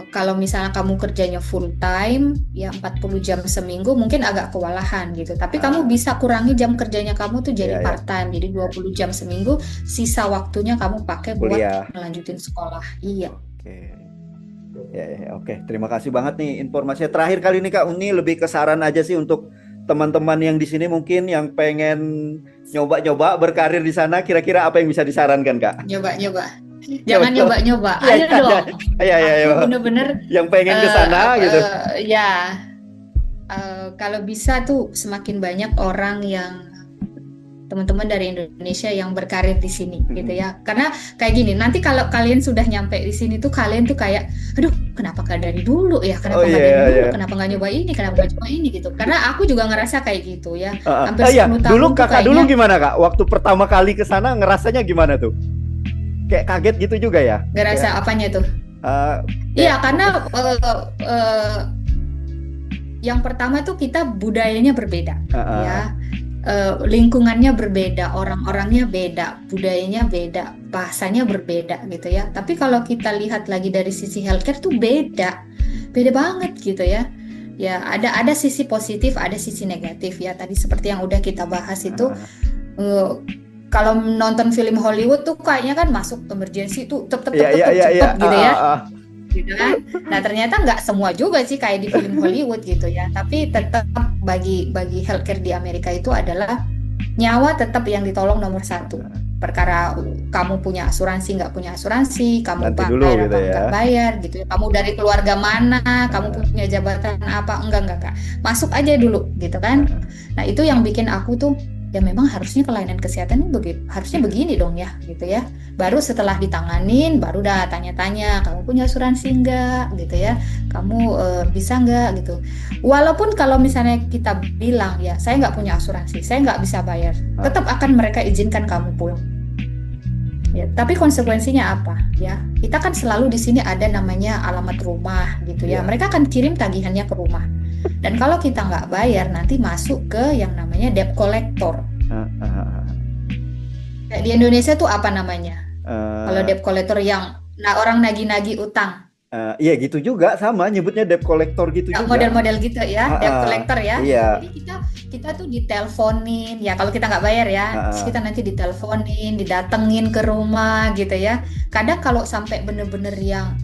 kalau misalnya kamu kerjanya full time ya 40 jam seminggu mungkin agak kewalahan gitu. Tapi kamu bisa kurangi jam kerjanya kamu tuh jadi part time. Jadi 20 jam seminggu, sisa waktunya kamu pakai buat melanjutin sekolah. Iya. Oke. Terima kasih banget nih informasinya. Terakhir kali ini Kak Uni lebih ke saran aja sih untuk teman-teman yang di sini mungkin yang pengen nyoba-nyoba berkarir di sana, kira-kira apa yang bisa disarankan Kak? Nyoba-nyoba. Jangan nyoba-nyoba, ayo dong. Aku bener-bener yang pengen ke sana gitu. Kalau bisa tuh semakin banyak orang yang teman-teman dari Indonesia yang berkarir di sini gitu ya. Karena kayak gini, nanti kalau kalian sudah nyampe di sini tuh kalian tuh kayak, aduh, kenapa gak dari dulu ya? Kenapa gak dari dulu? Kenapa gak nyoba ini? Kenapa gak coba ini gitu? Karena aku juga ngerasa kayak gitu ya. Hampir 10 tahun dulu kakak kayaknya, dulu gimana Kak? Waktu pertama kali ke sana ngerasanya gimana tuh? Kayak kaget gitu juga ya? Ngerasa apanya tuh? Iya, karena yang pertama tuh kita budayanya berbeda, ya, lingkungannya berbeda, orang-orangnya beda, budayanya beda, bahasanya berbeda gitu ya. Tapi kalau kita lihat lagi dari sisi healthcare tuh beda banget gitu ya. Ya ada sisi positif, ada sisi negatif ya. Tadi seperti yang udah kita bahas itu. Kalau nonton film Hollywood tuh kayaknya kan masuk emergency tuh cepet gitu ya. Gitu kan. Nah ternyata nggak semua juga sih kayak di film Hollywood gitu ya. Tapi tetap bagi healthcare di Amerika itu adalah nyawa tetap yang ditolong nomor satu. Perkara kamu punya asuransi nggak punya asuransi, kamu nanti bayar gitu atau ya. nggak bayar gitu ya. Kamu dari keluarga mana, kamu punya jabatan apa, enggak. Masuk aja dulu gitu kan. Nah itu yang bikin aku tuh ya memang harusnya kelainan kesehatan ini harusnya begini dong ya gitu ya. Baru setelah ditanganin baru udah tanya-tanya kamu punya asuransi enggak gitu ya, kamu bisa enggak gitu. Walaupun kalau misalnya kita bilang ya saya nggak punya asuransi, saya nggak bisa bayar, tetap akan mereka izinkan kamu pulang ya. Tapi konsekuensinya apa ya, kita kan selalu di sini ada namanya alamat rumah gitu ya. Mereka akan kirim tagihannya ke rumah. Dan kalau kita nggak bayar nanti masuk ke yang namanya debt collector. Kayak di Indonesia tuh apa namanya? Kalau debt collector yang orang nagih-nagih utang. Iya gitu juga, sama nyebutnya debt collector gitu juga. Model-model gitu ya, debt collector ya. Iya. Jadi kita tuh diteleponin ya kalau kita nggak bayar ya, terus kita nanti diteleponin, didatengin ke rumah gitu ya. Kadang kalau sampai bener-bener yang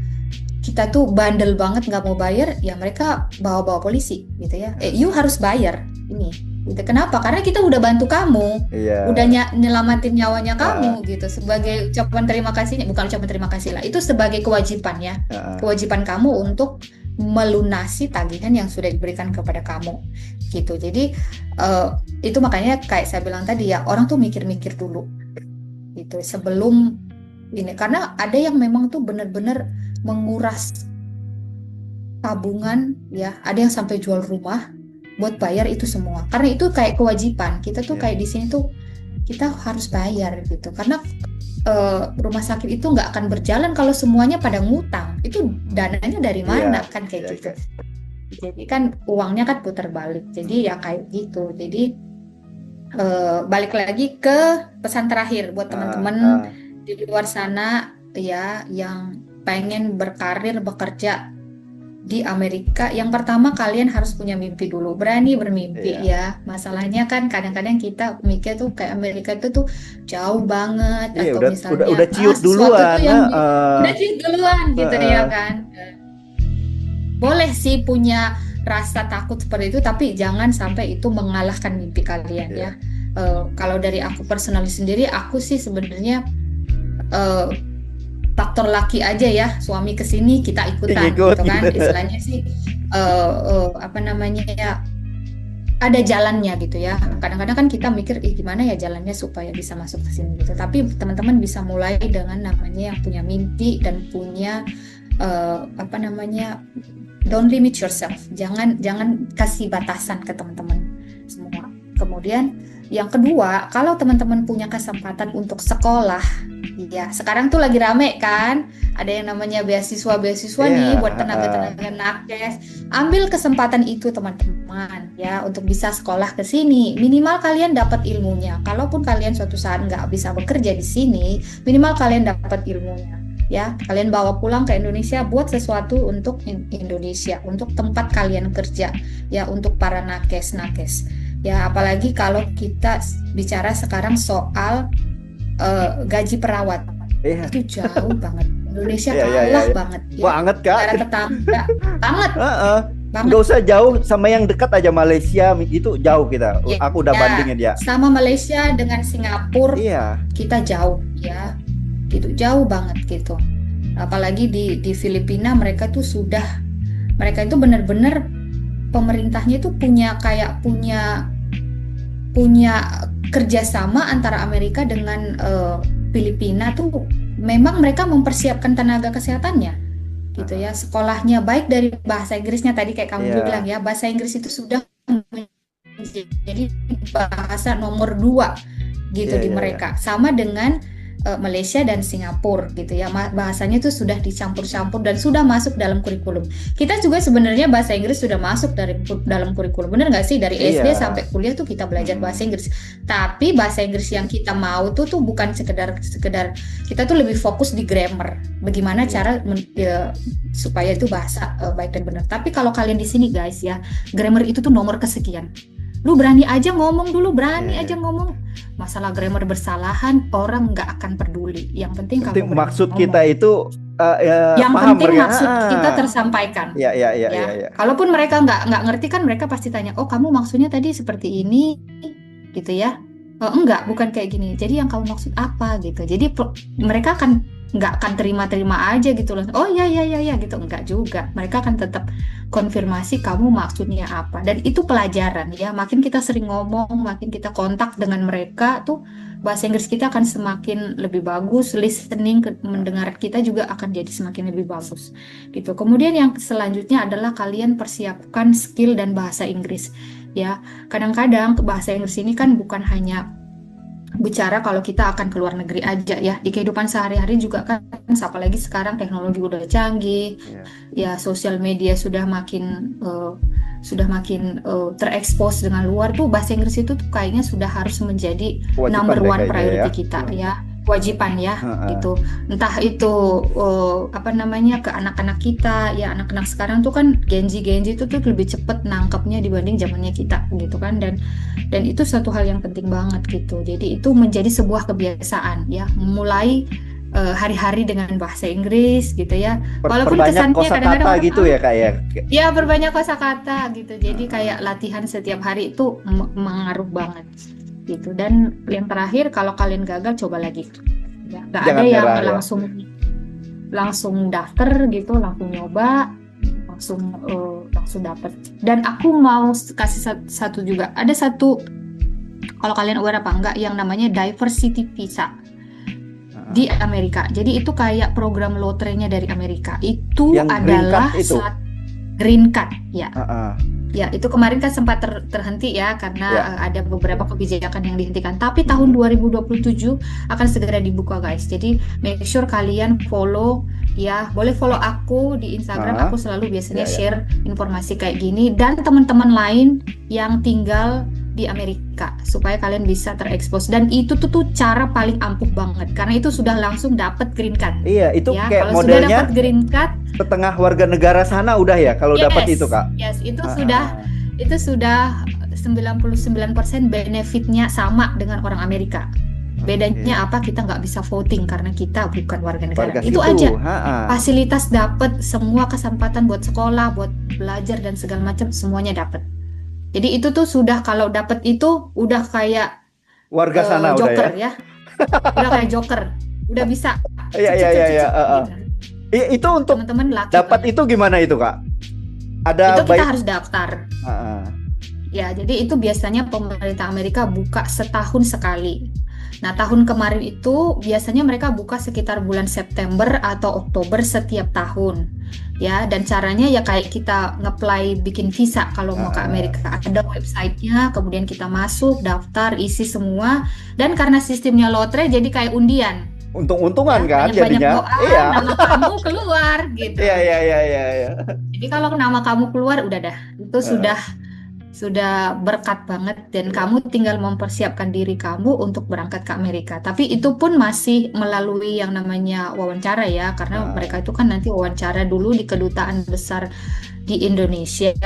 kita tuh bandel banget nggak mau bayar, ya mereka bawa polisi gitu ya. You harus bayar ini. Gitu. Kenapa? Karena kita udah bantu kamu, udah nyelamatin nyawanya kamu gitu. Sebagai ucapan terima kasihnya, bukan ucapan terima kasih lah, itu sebagai kewajiban ya, kewajiban kamu untuk melunasi tagihan yang sudah diberikan kepada kamu gitu. Jadi itu makanya kayak saya bilang tadi ya, orang tuh mikir-mikir dulu gitu sebelum ini, karena ada yang memang tuh benar-benar menguras tabungan ya, ada yang sampai jual rumah buat bayar itu semua, karena itu kayak kewajiban kita tuh. Kayak di sini tuh kita harus bayar gitu, karena rumah sakit itu nggak akan berjalan kalau semuanya pada ngutang. Itu dananya dari mana kan kayak gitu. Jadi kan uangnya kan putar balik, jadi ya kayak gitu. Jadi balik lagi ke pesan terakhir buat teman-teman di luar sana ya yang pengen berkarir bekerja di Amerika. Yang pertama kalian harus punya mimpi dulu, berani bermimpi ya. Masalahnya kan kadang-kadang kita mikir tuh kayak Amerika itu tuh jauh banget, atau misalnya udah ciut duluan, udah ciut duluan gitu ya kan. Boleh sih punya rasa takut seperti itu, tapi jangan sampai itu mengalahkan mimpi kalian ya. Kalau dari aku personally sendiri, aku sih sebenarnya eh, faktor laki aja ya, suami ke sini kita ikutan Ikut gitu kan, gitu. istilahnya sih apa namanya ya, ada jalannya gitu ya. Kadang-kadang kan kita mikir, gimana ya jalannya supaya bisa masuk ke sini gitu. Tapi teman-teman bisa mulai dengan namanya yang punya mimpi dan punya apa namanya, don't limit yourself. Jangan kasih batasan ke teman-teman semua. Kemudian yang kedua, kalau teman-teman punya kesempatan untuk sekolah, ya sekarang tuh lagi rame kan, ada yang namanya beasiswa-beasiswa Iya, nih buat heeh. tenaga-tenaga nakes. Ambil kesempatan itu teman-teman ya untuk bisa sekolah ke sini. Minimal kalian dapat ilmunya. Kalaupun kalian suatu saat nggak bisa bekerja di sini, minimal kalian dapat ilmunya. Ya, kalian bawa pulang ke Indonesia, buat sesuatu untuk Indonesia, untuk tempat kalian kerja, ya untuk para nakes-nakes. Ya, apalagi kalau kita bicara sekarang soal gaji perawat, Iya, itu jauh banget. Indonesia iya, iya, iya, kalah iya. banget ya. Banget Kak. Negara tetangga banget Heeh. banget. Nggak usah jauh, sama yang dekat aja Malaysia itu jauh kita. Ya, Aku udah ya. bandingin ya. Sama Malaysia dengan Singapura Iya. kita jauh ya, gitu jauh banget gitu. Apalagi di Filipina mereka itu benar-benar pemerintahnya itu punya kerjasama antara Amerika dengan Filipina tuh, memang mereka mempersiapkan tenaga kesehatannya gitu ya, Heeh. sekolahnya baik dari bahasa Inggrisnya tadi kayak kamu bilang Iya. ya, bahasa Inggris itu sudah menjadi bahasa nomor dua gitu Iya, di iya, iya. mereka, sama dengan Malaysia dan Singapura gitu ya. Bahasanya itu sudah dicampur-campur dan sudah masuk dalam kurikulum. Kita juga sebenarnya bahasa Inggris sudah masuk dalam kurikulum. Bener nggak sih, dari SD Iya. sampai kuliah tuh kita belajar Mm-mm. bahasa Inggris. Tapi bahasa Inggris yang kita mau tuh bukan sekedar sekedar, kita tuh lebih fokus di grammar. Bagaimana Iya. cara supaya itu bahasa baik dan benar. Tapi kalau kalian di sini guys ya, grammar itu tuh nomor kesekian. Lu berani aja ngomong dulu, Iya, berani iya. aja ngomong. Masalah grammar bersalahan, orang nggak akan peduli. Yang penting Penting kamu berani maksud kita ngomong. itu ya, Yang paham penting mereka. maksud kita tersampaikan. Iya, iya, iya, iya, Ya, iya. kalaupun mereka nggak ngerti kan, mereka pasti tanya, oh kamu maksudnya tadi seperti ini, gitu ya. Oh, enggak, bukan kayak gini. Jadi yang kamu maksud apa gitu. Jadi mereka nggak akan terima-terima aja gitu loh. Oh ya ya ya ya gitu, enggak juga. Mereka akan tetap konfirmasi kamu maksudnya apa. Dan itu pelajaran ya. Makin kita sering ngomong, makin kita kontak dengan mereka tuh, bahasa Inggris kita akan semakin lebih bagus. Listening, mendengar kita juga akan jadi semakin lebih bagus gitu. Kemudian yang selanjutnya adalah kalian persiapkan skill dan bahasa Inggris ya. Kadang-kadang bahasa Inggris ini kan bukan hanya bicara kalau kita akan keluar negeri aja ya, di kehidupan sehari-hari juga kan, apalagi sekarang teknologi udah canggih Iya. ya, sosial media sudah makin terekspos dengan luar tuh, bahasa Inggris itu tuh kayaknya sudah harus menjadi Kewajiban number deh one kayaknya ya. priority kita ya, kewajiban ya Heeh. gitu. Entah itu apa namanya, ke anak-anak kita ya, anak-anak sekarang tuh kan Gen Z itu tuh lebih cepet nangkepnya dibanding zamannya kita gitu kan, dan itu satu hal yang penting banget gitu. Jadi itu menjadi sebuah kebiasaan ya, mulai hari-hari dengan bahasa Inggris gitu ya. Walaupun Perbanyak kesannya kadang-kadang kosakata orang, gitu ya Kak ya. ya berbanyak kosakata gitu. Jadi Heeh. kayak latihan setiap hari itu mengaruh banget gitu. Dan yang terakhir, kalau kalian gagal coba lagi. Ya, nggak ada Jangan yang nyerah ya. langsung langsung daftar gitu, langsung nyoba, langsung dapet. Dan aku mau kasih satu juga. Ada satu, kalau kalian aware apa enggak, yang namanya diversity visa Heeh. di Amerika. Jadi itu kayak program lotrenya dari Amerika. Itu Yang green card adalah itu. green card ya. Heeh. Ya, itu kemarin kan sempat terhenti ya, karena Ya. ada beberapa kebijakan yang dihentikan. Tapi tahun 2027 akan segera dibuka, guys. Jadi make sure kalian follow ya. Boleh follow aku di Instagram. Ah, Aku selalu biasanya ya, ya. share informasi kayak gini, dan teman-teman lain yang tinggal di Amerika, supaya kalian bisa terekspos. Dan itu tuh cara paling ampuh banget, karena itu sudah langsung dapat green card. Iya, itu Ya, kayak kalau sudah modelnya dapat green card, setengah warga negara sana udah ya kalau dapat itu Kak. yes, itu Heeh. sudah 99% benefitnya sama dengan orang Amerika. Bedanya apa? Kita nggak bisa voting karena kita bukan warga negara. Warga Itu situ. aja. Heeh. Fasilitas dapat, semua kesempatan buat sekolah, buat belajar dan segala macam, semuanya dapat. Jadi itu tuh sudah, kalau dapat itu udah kayak Warga sana udah ya. joker ya. Udah kayak joker. udah bisa Iya, cek iya, cek iya, cek iya. cek gitu. Itu untuk Teman-teman dapat lakukan. itu gimana itu, Kak? Itu Ada kita baik. harus daftar. Heeh. Ya, jadi itu biasanya pemerintah Amerika buka setahun sekali. Nah, tahun kemarin itu biasanya mereka buka sekitar bulan September atau Oktober setiap tahun. Ya, dan caranya ya kayak kita ngeplay bikin visa kalau mau ke Heeh. Amerika. Ada websitenya, kemudian kita masuk, daftar, isi semua. Dan karena sistemnya lotre, jadi kayak undian. Untung-untungan Ya, kan banyak-banyak jadinya. doa, Iya. nama kamu keluar gitu. Iya, iya, iya, iya, iya. Jadi kalau nama kamu keluar, udah dah. Itu Heeh. sudah berkat banget dan Iya. kamu tinggal mempersiapkan diri kamu untuk berangkat ke Amerika. Tapi itu pun masih melalui yang namanya wawancara ya, karena Heeh. mereka itu kan nanti wawancara dulu di kedutaan besar di Indonesia,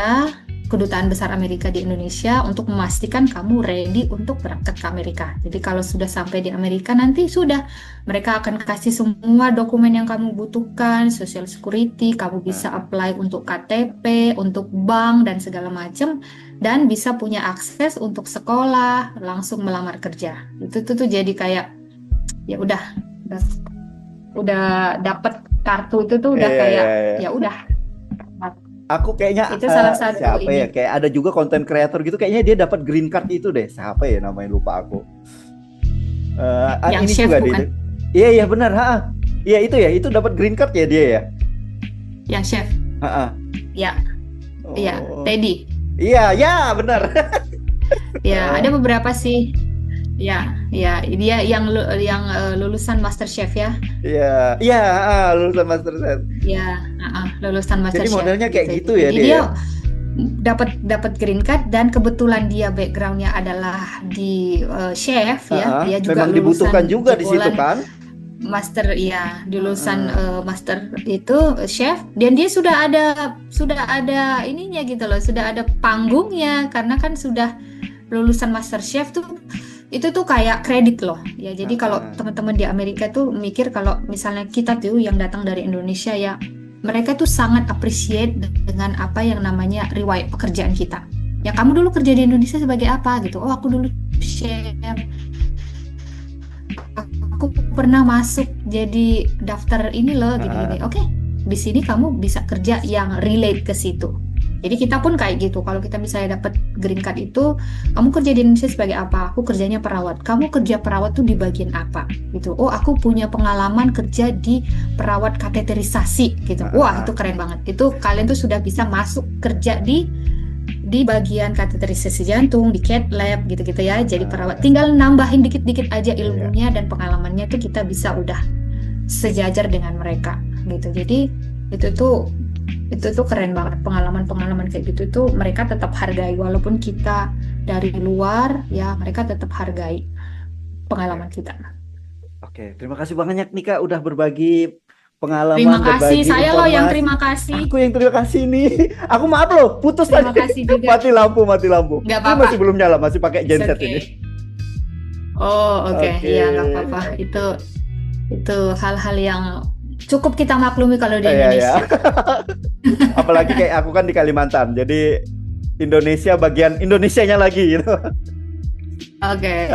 kedutaan besar Amerika di Indonesia untuk memastikan kamu ready untuk berangkat ke Amerika. Jadi kalau sudah sampai di Amerika nanti sudah mereka akan kasih semua dokumen yang kamu butuhkan, Social Security, kamu bisa Heeh. apply untuk KTP, untuk bank dan segala macam dan bisa punya akses untuk sekolah, langsung melamar kerja. Itu tuh jadi kayak ya udah, udah dapat kartu itu tuh udah Iya, kayak iya, iya. ya udah. Aku kayaknya Itu salah satu siapa ya? ini Kayak ada juga konten creator gitu. Kayaknya dia dapat green card itu deh. Siapa ya namanya lupa aku. yang Ini chef juga di. bukan? Iya, iya benar. Ha. Iya itu ya. Itu dapat green card ya dia ya. Yang chef. Ha. Ya, ya, Oh. Teddy. Iya, ya benar. Ya, ada Heeh. beberapa sih. Ya, ya, dia yang lulusan Master Chef ya. Iya, iya, lulusan Master Chef. Ya, lulusan Jadi Master Chef modelnya kayak gitu. gitu ya Jadi dia dia ya. dapat dapat green card dan kebetulan dia backgroundnya adalah di chef ya. Heeh. Dia juga Memang dibutuhkan lulusan juga di situ jebolan kan. master ya, lulusan Heeh. master itu chef dan dia sudah ada ininya gitu loh, sudah ada panggungnya karena kan sudah lulusan master chef tuh itu tuh kayak kredit loh ya. Jadi kalau Heeh. teman-teman di Amerika tuh mikir kalau misalnya kita tuh yang datang dari Indonesia ya, mereka tuh sangat appreciate dengan apa yang namanya riwayat pekerjaan kita. Ya kamu dulu kerja di Indonesia sebagai apa gitu? Oh aku dulu chef, aku pernah masuk jadi daftar ini loh gini-gini. Heeh. Oke, di sini kamu bisa kerja yang relate ke situ. Jadi kita pun kayak gitu. Kalau kita misalnya dapat green card itu, kamu kerja di Indonesia sebagai apa? Aku kerjanya perawat. Kamu kerja perawat tuh di bagian apa? Gitu. Oh, aku punya pengalaman kerja di perawat kateterisasi gitu. Wah, itu Heeh. keren banget. Itu kalian tuh sudah bisa masuk kerja di bagian kateterisasi jantung, di cath lab gitu-gitu ya. Jadi perawat Heeh. tinggal nambahin dikit-dikit aja Iya. ilmunya dan pengalamannya tuh kita bisa udah sejajar dengan mereka gitu. Jadi itu tuh keren banget pengalaman-pengalaman kayak gitu tuh mereka tetap hargai walaupun kita dari luar ya mereka tetap hargai Oke. pengalaman kita. Oke, terima kasih banyak nih Kak udah berbagi Terima pengalaman, kasih, berbagi saya loh yang informasi. terima kasih. Aku yang terima kasih nih. Aku maaf loh, putus tadi. Terima kasih juga. Mati lampu, mati lampu. Nggak Ini apa-apa. masih belum nyala, masih pakai It's genset okay. ini. Oh, oke. Oke. Ya, nggak apa-apa. Itu hal-hal yang cukup kita maklumi kalau di Iya, ya. Indonesia. Apalagi kayak aku kan di Kalimantan. Jadi Indonesia bagian Indonesianya lagi gitu. Oke,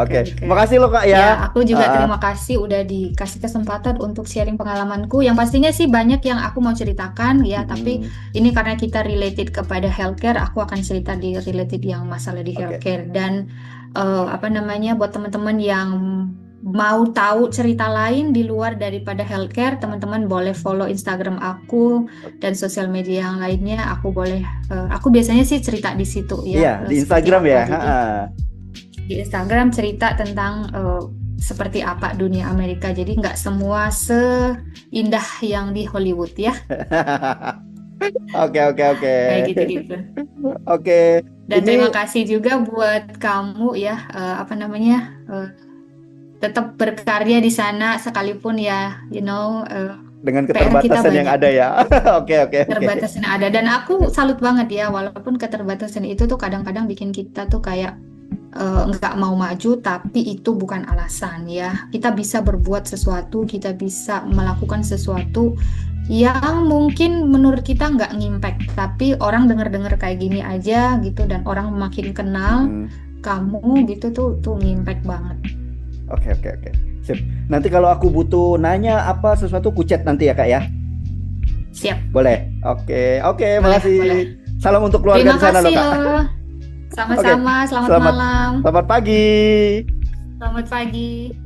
Oke. oke. Makasih loh Kak Ya, ya. aku juga Ah, terima kasih udah dikasih kesempatan untuk sharing pengalamanku. Yang pastinya sih banyak yang aku mau ceritakan ya, tapi mm-mm. ini karena kita related kepada healthcare, aku akan cerita di related yang masalah di Oke. healthcare dan apa namanya buat teman-teman yang mau tahu cerita lain di luar daripada healthcare, teman-teman boleh follow Instagram aku dan sosial media yang lainnya. Aku biasanya sih cerita di situ Iya, ya, di seperti Instagram apa. ya. Jadi di Instagram cerita tentang seperti apa dunia Amerika. Jadi nggak semua seindah yang di Hollywood ya, Oke, oke, oke. kayak gitu-gitu. Oke. Dan Ini terima kasih juga buat kamu ya, apa namanya, tetap berkarya di sana sekalipun ya, dengan PR kita keterbatasan yang banyak. ada ya. Oke, oke, oke. Keterbatasan ada dan aku salut banget ya walaupun keterbatasan itu tuh kadang-kadang bikin kita tuh kayak nggak mau maju tapi itu bukan alasan ya kita bisa berbuat sesuatu kita bisa melakukan sesuatu yang mungkin menurut kita nggak ngimpact tapi orang dengar-dengar kayak gini aja gitu dan orang makin kenal Mm. kamu gitu tuh ngimpact banget. Oke, oke, oke. Sip. Nanti kalau aku butuh nanya apa sesuatu ku chat nanti ya Kak ya. Siap, Boleh. Oke, oke, boleh, boleh. makasih. Salam untuk keluarga Terima di sana loh kasih Kak. loh. Oke. Sama-sama, selamat Selamat malam. selamat pagi. Selamat pagi.